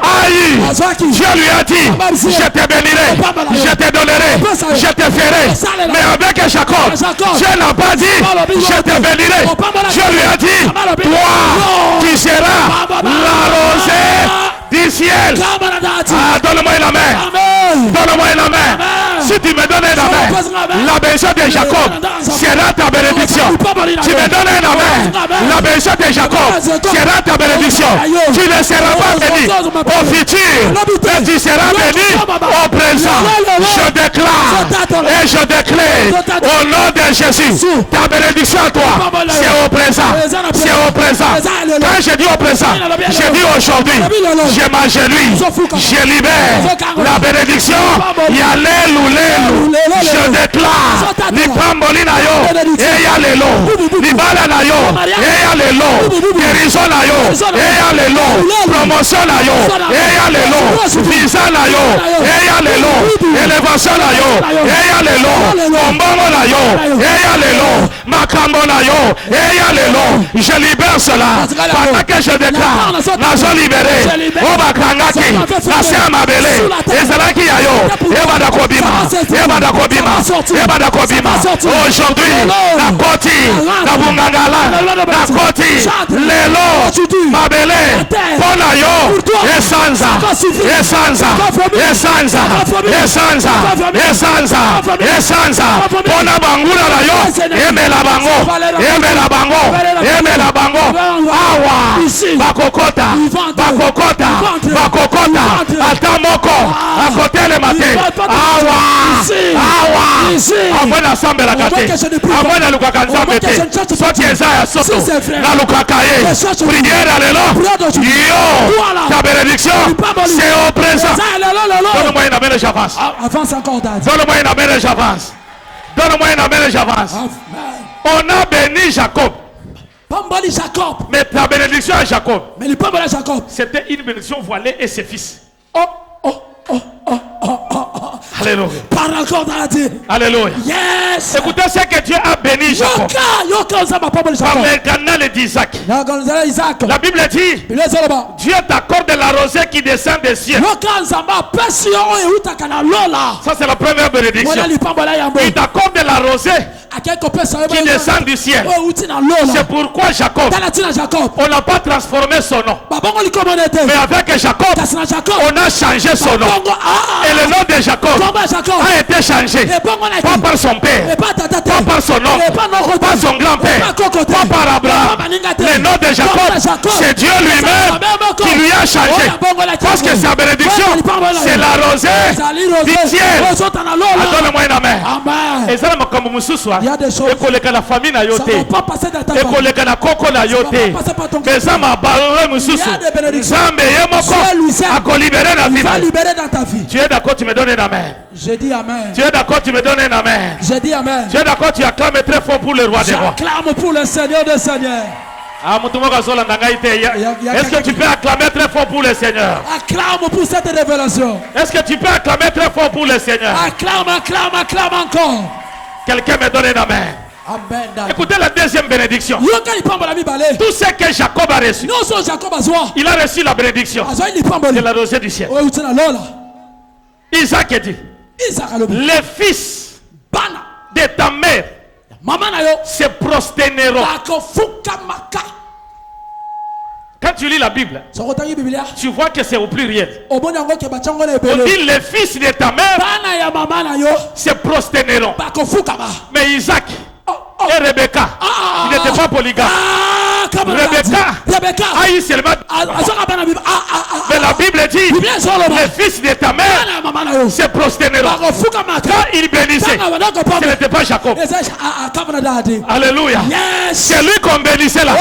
a failli. Dieu lui a dit, je te bénirai, je te donnerai, je te ferai. Mais avec Jacob, Dieu n'a pas dit, je te bénirai. Dieu lui a dit, toi qui seras la rosée du ciel. Donne-moi la main. Donne-moi la main. Si tu me donnes la main, la bénédiction de Jacob sera ta bénédiction. Tu me donnes la main, la bénédiction de Jacob sera ta bénédiction. Tu ne seras pas béni au futur, mais tu seras béni au présent. Je déclare et je déclare au nom de Jésus, ta bénédiction à toi, c'est au présent. C'est au présent. Quand je dis au présent, je dis aujourd'hui, je m'agenouille, je libère la bénédiction. Je déclare, ni pamboli na yo, et ya lelo, ni bala na yo, et ya lelo, guérison na yo, et ya lelo, promotion na yo, et ya lelo, visa na yo, et ya lelo, élévation na yo, et ya lelo, bombongo na yo, et ya lelo, makambo na yo, et ya lelo. Je libère cela, pendant que je déclare, nazo libéré, o bakangaki, nase amabele, ezalaki ya yo, eba Kobima. Aujourd'hui, la koti, la bungangala, la koti, lelo, mabele, pona yo, esanza, pona bangula la yo, emela bango, awa, bakokota, atamoko, akotele mate, awa, avant l'assemblée la gâté, avant la lukaka nzambe te, soti ezaya soto, la lukaka ye, prière alléluia, yo, ta bénédiction, c'est au présent. Donne-moi une amène, j'avance. Avance encore, Daddy. Donne-moi une amène, j'avance. Donne-moi une amène, j'avance. On a béni Jacob. Mais ta bénédiction à Jacob, c'était une bénédiction voilée et ses fils. Alléluia. Parle encore, Daddy. Alléluia. Yes. Écoutez ce que Dieu a béni Jacob. Par le canal d'Isaac. La Bible dit, Dieu t'accorde la rosée qui descend des cieux. Ça c'est la première bénédiction. Il t'accorde la rosée qui descend du ciel. C'est pourquoi Jacob, on n'a pas transformé son nom. Mais avec Jacob, on a changé son nom. Et le nom de Jacob a été changé. Pas par son père, pas par son oncle, pas son grand-père, pas par Abraham. Le nom de Jacob, c'est Dieu lui-même qui lui a changé. Parce que sa bénédiction, c'est la rosée du ciel. Donne-moi une main. Et ça, il y a des choses que la famille n'a pas passé dans ta famille. Il y a des bénédictions. Il va libérer dans ta vie. Tu es d'accord, tu me donnes une amen. Je dis amen. Tu es d'accord, tu me donnes une amen. Je dis amen. Tu es d'accord, tu acclames très fort pour le roi des rois. J'acclame pour le Seigneur des Seigneurs. Est-ce que tu peux acclamer très fort pour le Seigneur? Acclame pour cette révélation. Est-ce que tu peux acclamer très fort pour le Seigneur? Acclame encore. Quelqu'un me donne une amen. Amen. Écoutez la deuxième bénédiction. Tout ce que Jacob a reçu, il a reçu la bénédiction de la rosée du ciel. Isaac dit, les fils de ta mère se prostérneront. Quand tu lis la Bible, tu vois que c'est au pluriel. On dit les fils de ta mère se prostérneront. Mais Isaac et Rebecca, il n'était pas polygame. Rebecca a eu seulement. Mais la Bible dit, les fils de ta mère se prostérneront. Quand il bénissait, ce n'était pas Jacob. Alléluia. C'est lui qu'on bénissait là.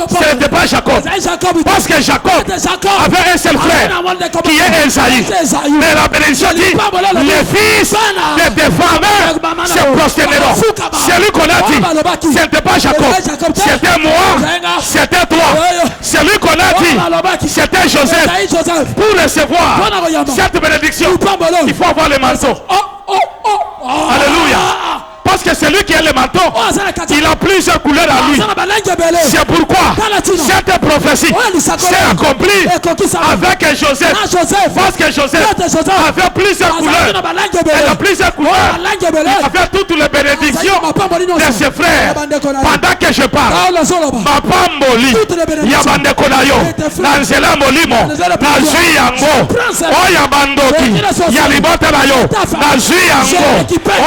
Ce n'était pas Jacob. Parce que Jacob avait un seul frère qui est Esaïe. Mais la bénédiction dit, les fils de tes femmes se prostérneront. C'est lui qu'on a dit. Ce n'était pas Jacob, c'était moi, c'était toi. C'est lui qu'on a dit, c'était Joseph. Pour recevoir cette bénédiction, il faut avoir le manteau. Alléluia. Parce que que celui qui a le manteau, il a plusieurs couleurs à lui. C'est pourquoi cette prophétie s'est accomplie avec Joseph. Parce que Joseph avait plusieurs couleurs. Elle a plusieurs couleurs. Avec toutes les bénédictions de ses frères. Pendant que je parle, ma pamboli, yabandeko na yo, nanzela molimo, na zui yango, oya bandoki, yalibota na yo, na zui yango,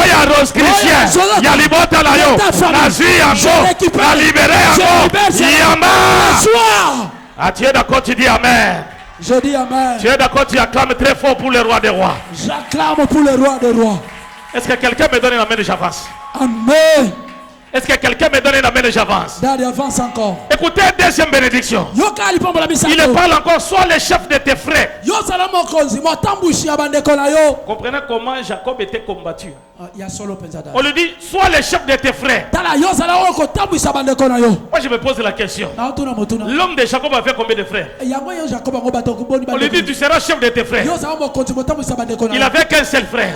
oya rose chrétien, yalibota na yo, na zui yango, na libéré yango, yamba. Ah, tu es d'accord, tu dis amen. Je dis amen. Tu es d'accord, tu acclames très fort pour le roi des rois. J'acclame pour le roi des rois. Est-ce que quelqu'un me donne une amen et j'avance? Amen. Est-ce que quelqu'un me donne une amen et j'avance? Avance encore. Écoutez, deuxième bénédiction. Il parle encore, sois le chef de tes frères. Comprenez comment Jacob était combattu. On lui dit, sois le chef de tes frères. Moi je me pose la question. L'homme de Jacob avait combien de frères? On lui dit, tu seras chef de tes frères. Il n'avait qu'un seul frère.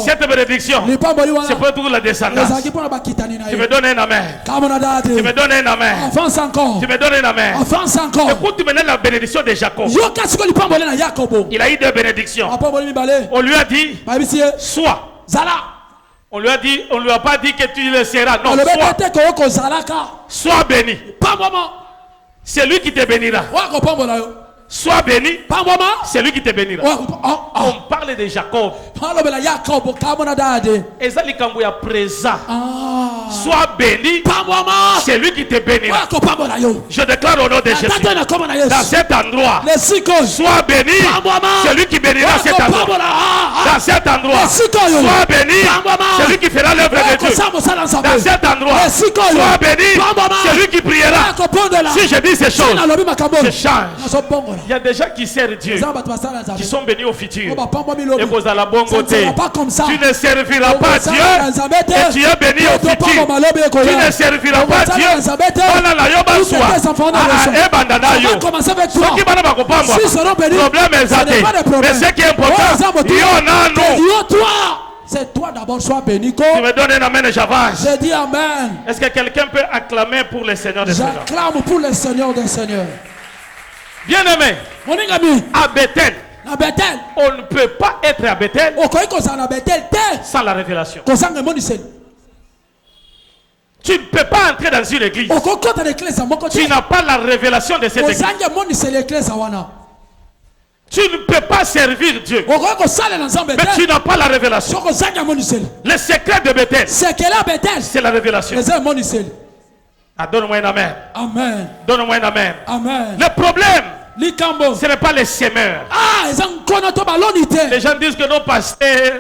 Cette bénédiction, c'est pour toute la descendance. Tu me donnes un amen. Tu me donnes un amen. Tu me donnes un amen. Écoute maintenant la bénédiction de Jacob. Il a eu deux bénédictions. On lui a dit, sois. On lui a dit, on lui a pas dit que tu le seras. Non, sois béni. C'est lui qui te bénira. Sois béni, c'est lui qui te bénira. On parle de Jacob. Ezali kambo ya présent. Sois béni, c'est lui qui te bénira. Je déclare au nom de Jésus. Dans cet endroit, sois béni, c'est lui qui bénira cet endroit. Dans cet endroit, sois béni, c'est lui qui fera l'œuvre de Dieu. Dans cet endroit, sois béni, c'est lui qui priera. Si je dis ces choses, je change. Il y a des gens qui servent Dieu, qui sont bénis au futur. Et vous allez bon côté. Tu ne serviras pas Dieu et tu es béni au futur. Tu ne serviras pas Dieu. Problème est zaté. Mais ce qui est important, il y en a nous. C'est toi d'abord, sois béni. Tu me donnes un amen et j'avance. Je dis amen. Est-ce que quelqu'un peut acclamer pour le Seigneur des Seigneurs? J'acclame pour le Seigneur des Seigneurs. Bien aimé, à Bethel, on ne peut pas être à Bethel sans la révélation. Tu ne peux pas entrer dans une église. Tu n'as pas la révélation de cette église. Tu ne peux pas servir Dieu, mais tu n'as pas la révélation. Le secret de Bethel, c'est la révélation. Ah, donne-moi un amen. Amen. Donne-moi un amen. Amen. Le problème, ce n'est pas les semeurs. Les gens disent que non, pasteur,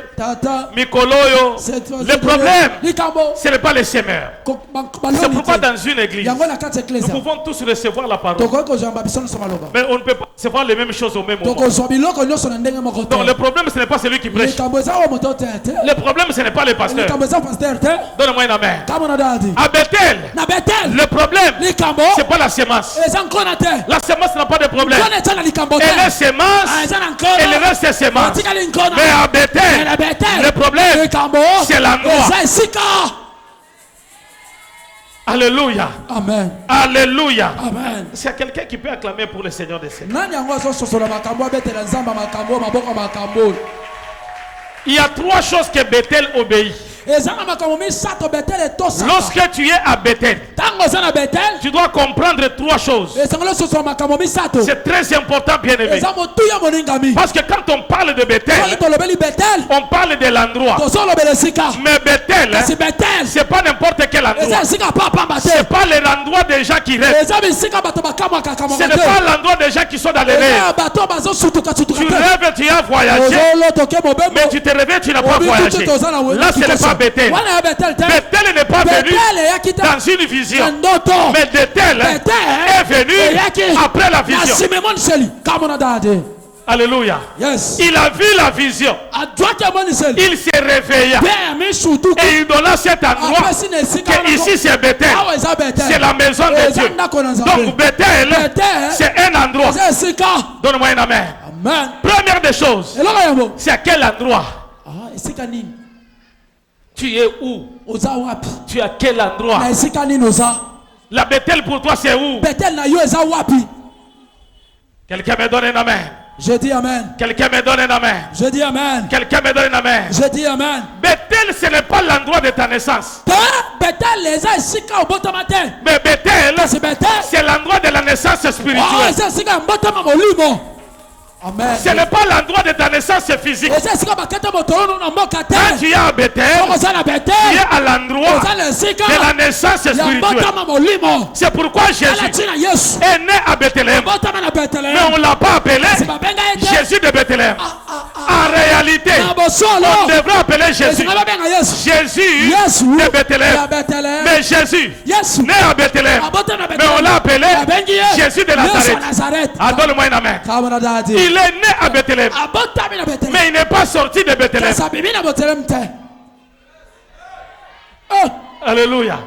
Mikoloyo. Le problème, ce n'est pas les semeurs. C'est pourquoi dans une église, nous pouvons tous recevoir la parole. Mais on ne peut pas recevoir les mêmes choses au même moment. Donc le problème, ce n'est pas celui qui prêche. Le problème, ce n'est pas le pasteur. Donne-moi un amen. À Bethel, le problème, ce n'est pas la sémence. La sémence n'a pas de problème. Et les semences, et le reste c'est semences. Mais à Bethel, le problème, c'est l'endroit. Alléluia. Amen. Alléluia. Amen. C'est quelqu'un qui peut acclamer pour le Seigneur des Seigneurs. Il y a trois choses que Bethel obéit. Lorsque tu es à Bethel, tu dois comprendre trois choses. C'est très important, bien aimé. Parce que quand on parle de Bethel, on parle de l'endroit. Mais Bethel, c'est pas n'importe quel endroit. C'est pas l'endroit des gens qui restent. Ce n'est pas l'endroit des gens qui sont dans les rêves. Tu rêves, tu as voyagé, mais tu te réveilles, tu n'as pas voyagé. Là, ce n'est pas Bethel. Bethel n'est pas venu dans une vision, mais Bethel est venu après la vision. Alléluia. Yes. Il a vu la vision. Il s'est réveillé et il donna cet endroit que ici c'est Bethel. C'est la maison de Dieu. Donc Bethel, c'est un endroit. Donne-moi un amen. Première des choses, c'est à quel endroit? Tu es où? Tu es à quel endroit? La Bethel pour toi c'est où? Quelqu'un me donne un amen. Je dis amen. Quelqu'un me donne un amen. Je dis amen. Quelqu'un me donne un amen. Je dis amen. Bethel, ce n'est pas l'endroit de ta naissance. Mais Bethel, c'est l'endroit de la naissance spirituelle. Amen. Ce n'est pas l'endroit de ta naissance physique. Quand tu es à Bethel, tu es à l'endroit de la naissance spirituelle. C'est pourquoi Jésus est né à Bethléem. Mais on ne l'a pas appelé Jésus de Bethléem. En réalité, on devrait appeler Jésus de Bethléem. Mais Jésus né à Bethléem. Mais on l'a appelé Jésus de Nazareth. Donne-moi une main. Il est né à Bethléem, mais il n'est pas sorti de Bethléem. Alléluia.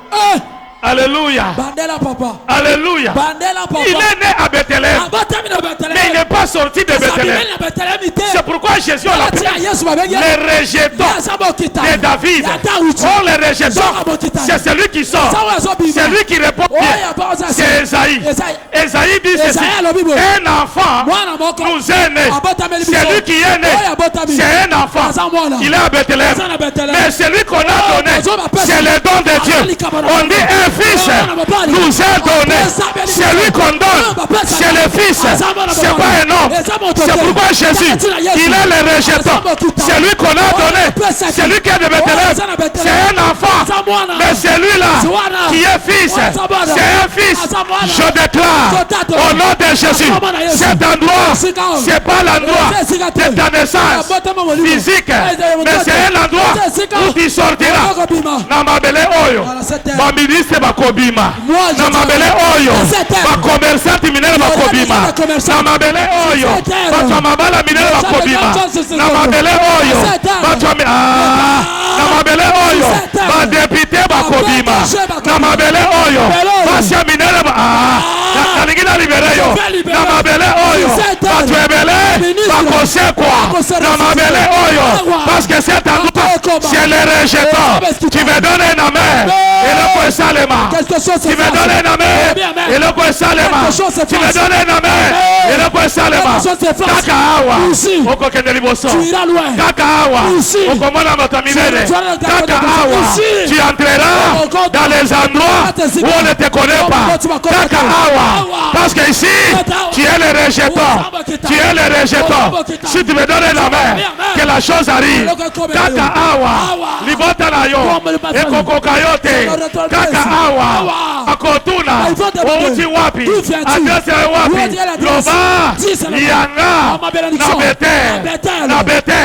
Alléluia. Alléluia. Il est né à Bethléem, mais il n'est pas sorti de Bethléem. C'est pourquoi Jésus l'a appelé les rejetons de David. Oh, les rejetons, c'est celui qui sort, c'est lui qui répond bien. C'est Esaïe. Esaïe dit ceci: un enfant nous est né. Celui qui est né, c'est un enfant. Il est à Bethléem, mais celui qu'on a donné, c'est le don de Dieu. On dit un fils nous est donné. C'est lui qu'on donne. C'est le fils. C'est pas un homme. C'est pourquoi Jésus, il est le rejetant. C'est lui qu'on a donné. C'est lui qui est de Bethléem. C'est un enfant. Mais c'est lui-là qui est fils. C'est un fils. Je déclare au nom de Jésus, cet endroit, c'est pas l'endroit de ta naissance physique, mais c'est un endroit où tu sortiras. Namabele Oyo. Mon ministre Bakobima. Namabele Oyo. Ma commerçante minere Bakobima. Namabele Oyo. Batamabala minere Bakobima. Namabele Oyo. Namabele Oyo. Ma député Bakobima. Namabele Oyo. Basia minere Naligina Libereyo. Namabele Oyo. Batuebele Bakosekwa. Namabele Oyo. Parce que cet endroit, c'est le rejetant. Tu me donnes un amen. Et le point Salema. Tu me donnes un amen. Et le point Salema. Tu me donnes un amen. Et le point Salema. Kakawa. Okokende liboso. Kakawa. Okomona motaminere. Kakawa. Tu entreras dans les endroits où on ne te connaît pas. Kakawa. Parce que ici, tu es le rejetant. Tu es le rejetant. Si tu me donnes un amen, que la chose arrive. Kakawa. Libota na yo. Ekokokayote. Kakawa. Akotuna. Outi wapi. Adresse wapi. Loba. Yanga. Nabete.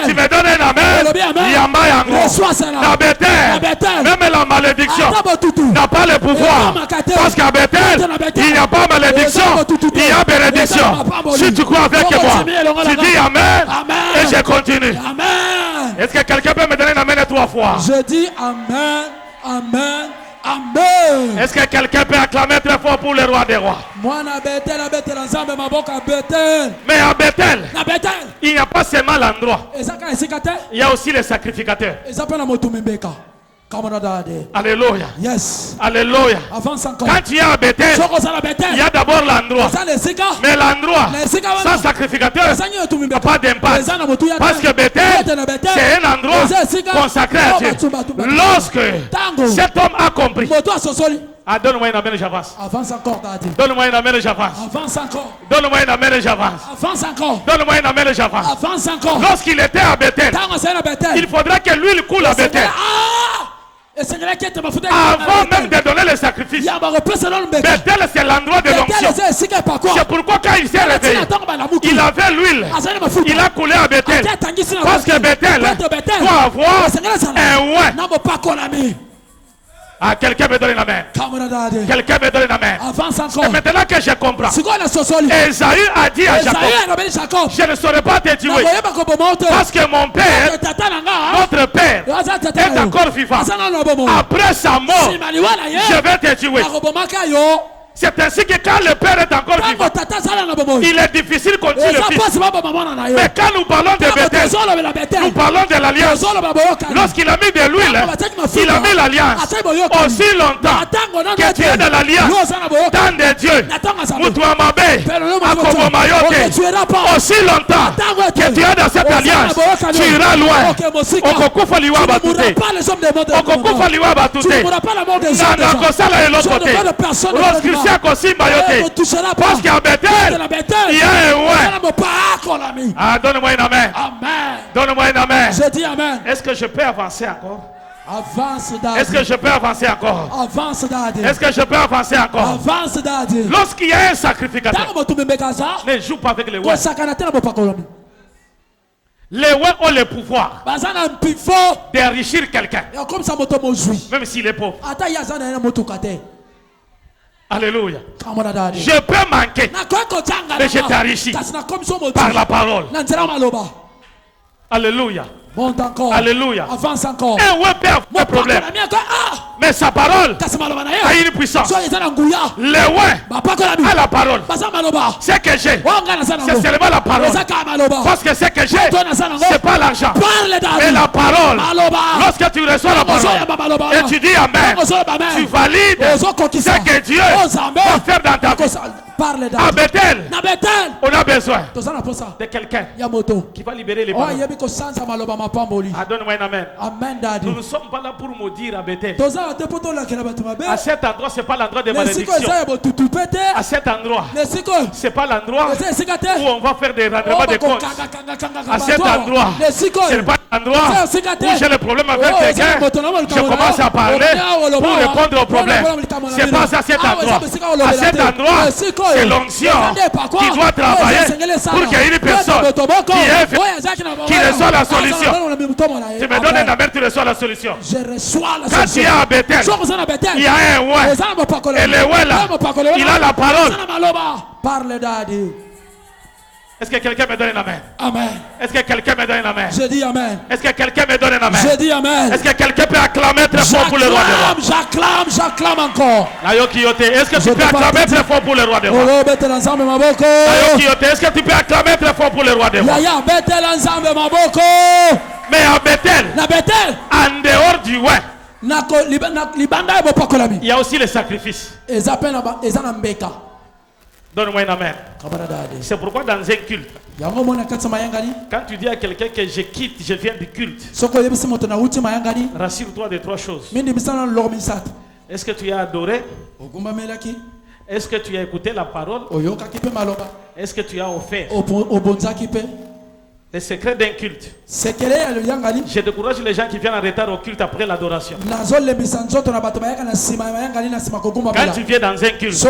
Tu me donnes un amen. Yamba yango. Nabete. Même la malédiction n'a pas le pouvoir. Parce qu'à Bethel, il n'y a pas malédiction. Il y a bénédiction. Si tu crois avec moi, tu dis amen. Et je continue. Est-ce que quelqu'un peut me donner un amen 3 fois? Je dis amen, amen, amen. Est-ce que quelqu'un peut acclamer très fort pour le roi des rois? Mais à Bethel, il n'y a pas seulement l'endroit. Il y a aussi les sacrificateurs. Alléluia. Yes. Alléluia. Quand tu es à Bethel, il y a d'abord l'endroit. Mais l'endroit, sans sacrificateur, il n'y a pas d'impact. Parce que Bethel, c'est un endroit consacré à Dieu. Lorsque cet homme a compris. Ah, donne-moi une amen et j'avance. Avance encore, Daddy. Donne-moi une amen et j'avance. Avance encore. Donne-moi une amen et j'avance. Avance encore. Donne-moi une amen et j'avance. Avance encore. Lorsqu'il était à Bethel, il faudrait que l'huile coule à Bethel. Avant même de donner le sacrifice, Bethel c'est l'endroit de l'onction. C'est pourquoi quand il s'est réveillé, il avait l'huile. Il a coulé à Bethel. Parce que Bethel doit avoir un oin. Ah, quelqu'un me donne la main. Quelqu'un me donne la main. C'est maintenant que je comprends. Esaü a dit à Jacob, je ne saurais pas te tuer. Parce que mon père, notre père, est encore vivant. Après sa mort, je vais te tuer. C'est ainsi que quand le père est encore vivant, il est difficile qu'on tue le fils. Mais quand nous parlons de Bethel, nous parlons de l'alliance. Lorsqu'il a mis de l'huile, il a mis l'alliance. Aussi longtemps que tu es de l'alliance, dans des dieux, aussi longtemps que tu es dans cette alliance, tu iras loin. Parce qu'à Bethel, il y a un ouais. Ah, donne-moi un amen. Donne-moi un amen. Je dis amen. Est-ce que je peux avancer encore? Avance, Daddy. Est-ce que je peux avancer encore? Avance, Daddy. Est-ce que je peux avancer encore? Avance, Daddy. Lorsqu'il y a un sacrificateur, ne joue pas avec les ouais. Les ouais ont le pouvoir d'enrichir quelqu'un, même s'il est pauvre. Alléluia. Je peux manquer, mais je t'enrichis par la parole. Alléluia. Monte encore. Alléluia. Avance encore. Un ouais peut avoir un problème, mais sa parole a une puissance. Le ouais a la parole. Ce que j'ai, c'est seulement la parole. Parce que ce que j'ai, c'est pas l'argent, mais la parole. Lorsque tu reçois la parole et tu dis amen, tu valides ce que Dieu va faire dans ta vie. À Bethel, on a besoin de quelqu'un qui va libérer les paroles. Ah, donne-moi un amen. Nous ne sommes pas là pour maudire à Bethel. À cet endroit, ce n'est pas l'endroit de malédiction. À cet endroit, ce n'est pas l'endroit où on va faire des rendements de comptes. À cet endroit, ce n'est pas l'endroit où j'ai le problème avec quelqu'un. Je commence à parler pour répondre au problème. Ce n'est pas à cet endroit. À cet endroit, c'est l'onction qui doit travailler pour qu'il y ait une personne qui reçoit la solution. Tu me donnes un amen, tu reçois la solution. Je reçois la solution. Quand tu es à Bethel, il y a un ouais. Et le ouais là, il a la parole. Parle d'Adi. Est-ce que quelqu'un me donne un amen? Amen. Est-ce que quelqu'un me donne un amen? Je dis amen. Est-ce que quelqu'un me donne un amen? Je dis amen. Est-ce que quelqu'un peut acclamer très fort pour le roi des rois? J'acclame encore. Est-ce que tu peux acclamer très fort pour le roi des rois? Est-ce que tu peux acclamer très fort pour le roi des rois? Mais à Bethel, en dehors du ouais, il y a aussi les sacrifices. Donne-moi un amen. C'est pourquoi dans un culte, quand tu dis à quelqu'un que je quitte, je viens du culte, rassure-toi de trois choses. Est-ce que tu as adoré? Est-ce que tu as écouté la parole? Est-ce que tu as offert? Le secret d'un culte. Je décourage les gens qui viennent en retard au culte après l'adoration. Quand tu viens dans un culte,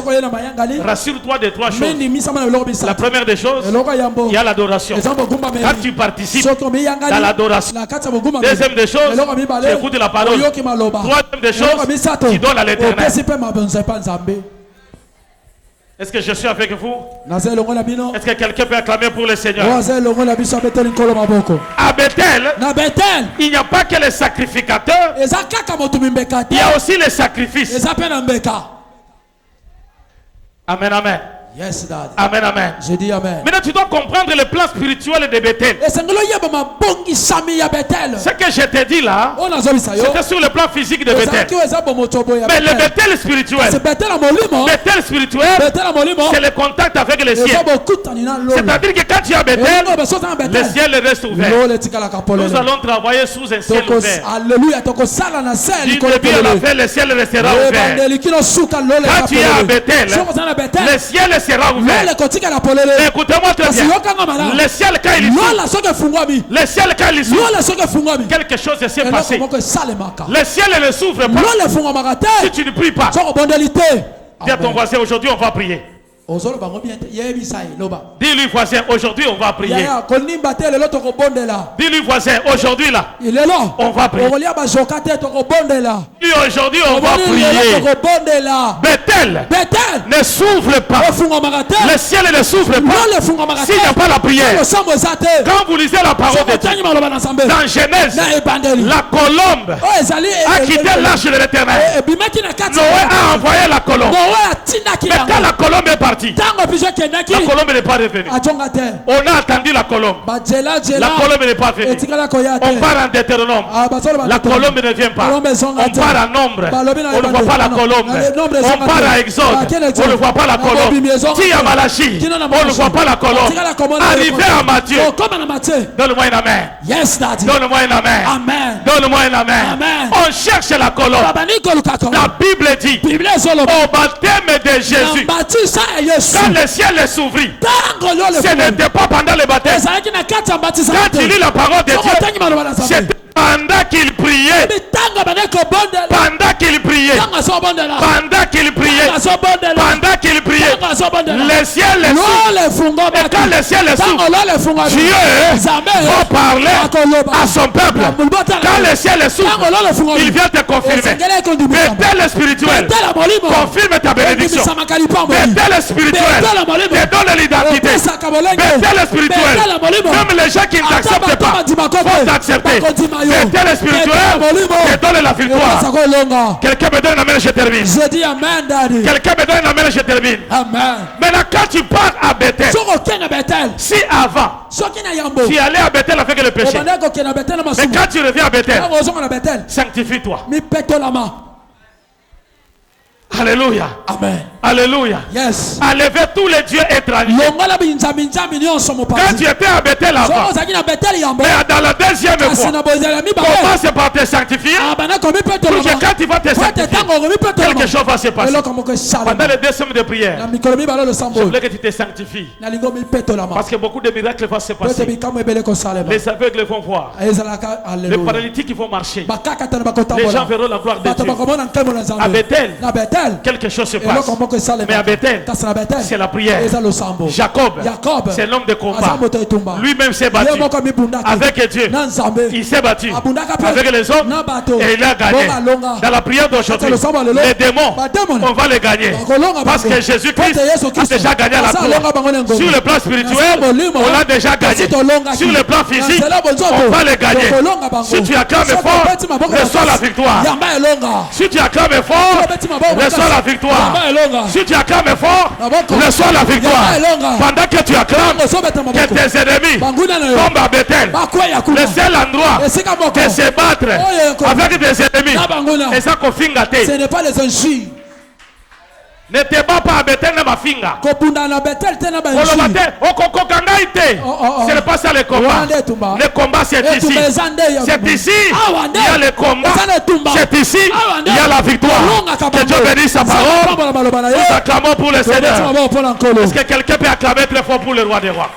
rassure-toi de trois choses. La première des choses, il y a l'adoration. Quand tu participes dans l'adoration, deuxième des choses, tu écoutes la parole. Troisième des choses, tu donnes à l'Éternel. Est-ce que je suis avec vous? Est-ce que quelqu'un peut acclamer pour le Seigneur? À Bethel, il n'y a pas que les sacrificateurs, il y a aussi les sacrifices. Amen, amen. Yes, Dad. Amen, amen. Je dis amen. Maintenant, tu dois comprendre le plan spirituel de Bethel. Ce que je t'ai dit là, c'était sur le plan physique de Bethel. Mais le Bethel spirituel, c'est le contact avec le ciel. C'est-à-dire que quand tu es à Bethel, le ciel reste ouvert. Nous allons travailler sous un ciel ouvert. Du début à la fin, le ciel restera ouvert. Quand tu es à Bethel, le ciel sera ouvert. Écoutez-moi très bien. Le ciel quand il s'ouvre, le ciel quand il s'ouvre, quelque chose s'est passé. Le ciel ne s'ouvre pas si tu ne pries pas. Dis à ton voisin, aujourd'hui on va prier. Dis-lui voisin, aujourd'hui on va prier. Dis-lui voisin, aujourd'hui là, on va prier. Dis aujourd'hui on va prier. Bethel ne s'ouvre pas. Le ciel ne s'ouvre pas s'il n'y a pas la prière. Quand vous lisez la parole de Dieu, dans Genèse, la colombe a quitté l'arche de l'Éternel. Noé a envoyé la colombe. Mais quand la colombe est partie, la colombe n'est pas revenue. On a attendu la colombe. La colombe n'est pas venue. On part en Deutéronome. La colombe ne vient pas. On part en Nombre. On ne voit pas la colombe. On part à Exode. On ne voit pas la colombe. Si à Malachi, on ne voit pas la colombe. Arrivé à Matthieu. Donne-moi une amen. Yes, Daddy. Donne-moi une amen. Amen. Donne-moi une amen. Amen. On cherche la colombe. La Bible dit au baptême de Jésus, quand le ciel s'ouvrit, ce n'était pas pendant le baptême. Quand tu lis la parole de Dieu, c'était pendant qu'il priait. Pendant qu'il priait. Pendant qu'il priait. Pendant qu'il priait. Le ciel s'ouvre. Et quand le ciel s'ouvre, Dieu va parler à son peuple. Quand le ciel s'ouvre, il vient te confirmer. Bethel spirituel confirme ta bénédiction. Bethel spirituel te donne l'identité. Bethel spirituel, même les gens qui ne t'acceptent pas vont t'accepter. Bethel spirituel te donne la victoire. Quelqu'un me donne un amen, je termine. Je dis amen, Daddy. Quelqu'un me donne un amen, je termine. Amen. Maintenant, quand tu pars à Bethel, si avant tu allais à Bethel avec le péché, mais quand tu reviens à Bethel, sanctifie-toi. Alléluia. Amen. Alléluia. Yes. Enlevez tous les dieux étrangers. Quand tu étais à Bethel avant, mais dans la deuxième fois, commence par te sanctifier. Pour que quand tu vas te sanctifier, quelque chose va se passer. Pendant les 2 semaines de prière, je voulais que tu te sanctifies. Parce que beaucoup de miracles vont se passer. Les aveugles vont voir. Les paralytiques vont marcher. Les gens verront la gloire de Dieu. À Bethel, quelque chose se passe. Mais à Bethel, c'est la prière. Jacob, c'est l'homme de combat. Lui-même s'est battu avec Dieu. Il s'est battu avec les hommes et il a gagné. Dans la prière d'aujourd'hui, les démons, on va les gagner. Parce que Jésus-Christ a déjà gagné la croix. Sur le plan spirituel, on l'a déjà gagné. Sur le plan physique, on va les gagner. Si tu acclames fort, reçois la victoire. Si tu acclames fort, reçois la victoire. Si tu acclames fort, reçois la victoire. Pendant que tu acclames, que tes ennemis tombent à Bethel. Le seul endroit de se battre avec des ennemis, et ça qu'on finga. Ce n'est pas les injures. Ne te bats pas à Bethel na mafinga. Ce n'est pas ça le combat. Le combat c'est ici. C'est ici. Il y a le combat. C'est ici. Il y a la victoire. Que Dieu bénisse sa parole. Nous acclamons pour le Seigneur. Est-ce que quelqu'un peut acclamer très fort pour le roi des rois?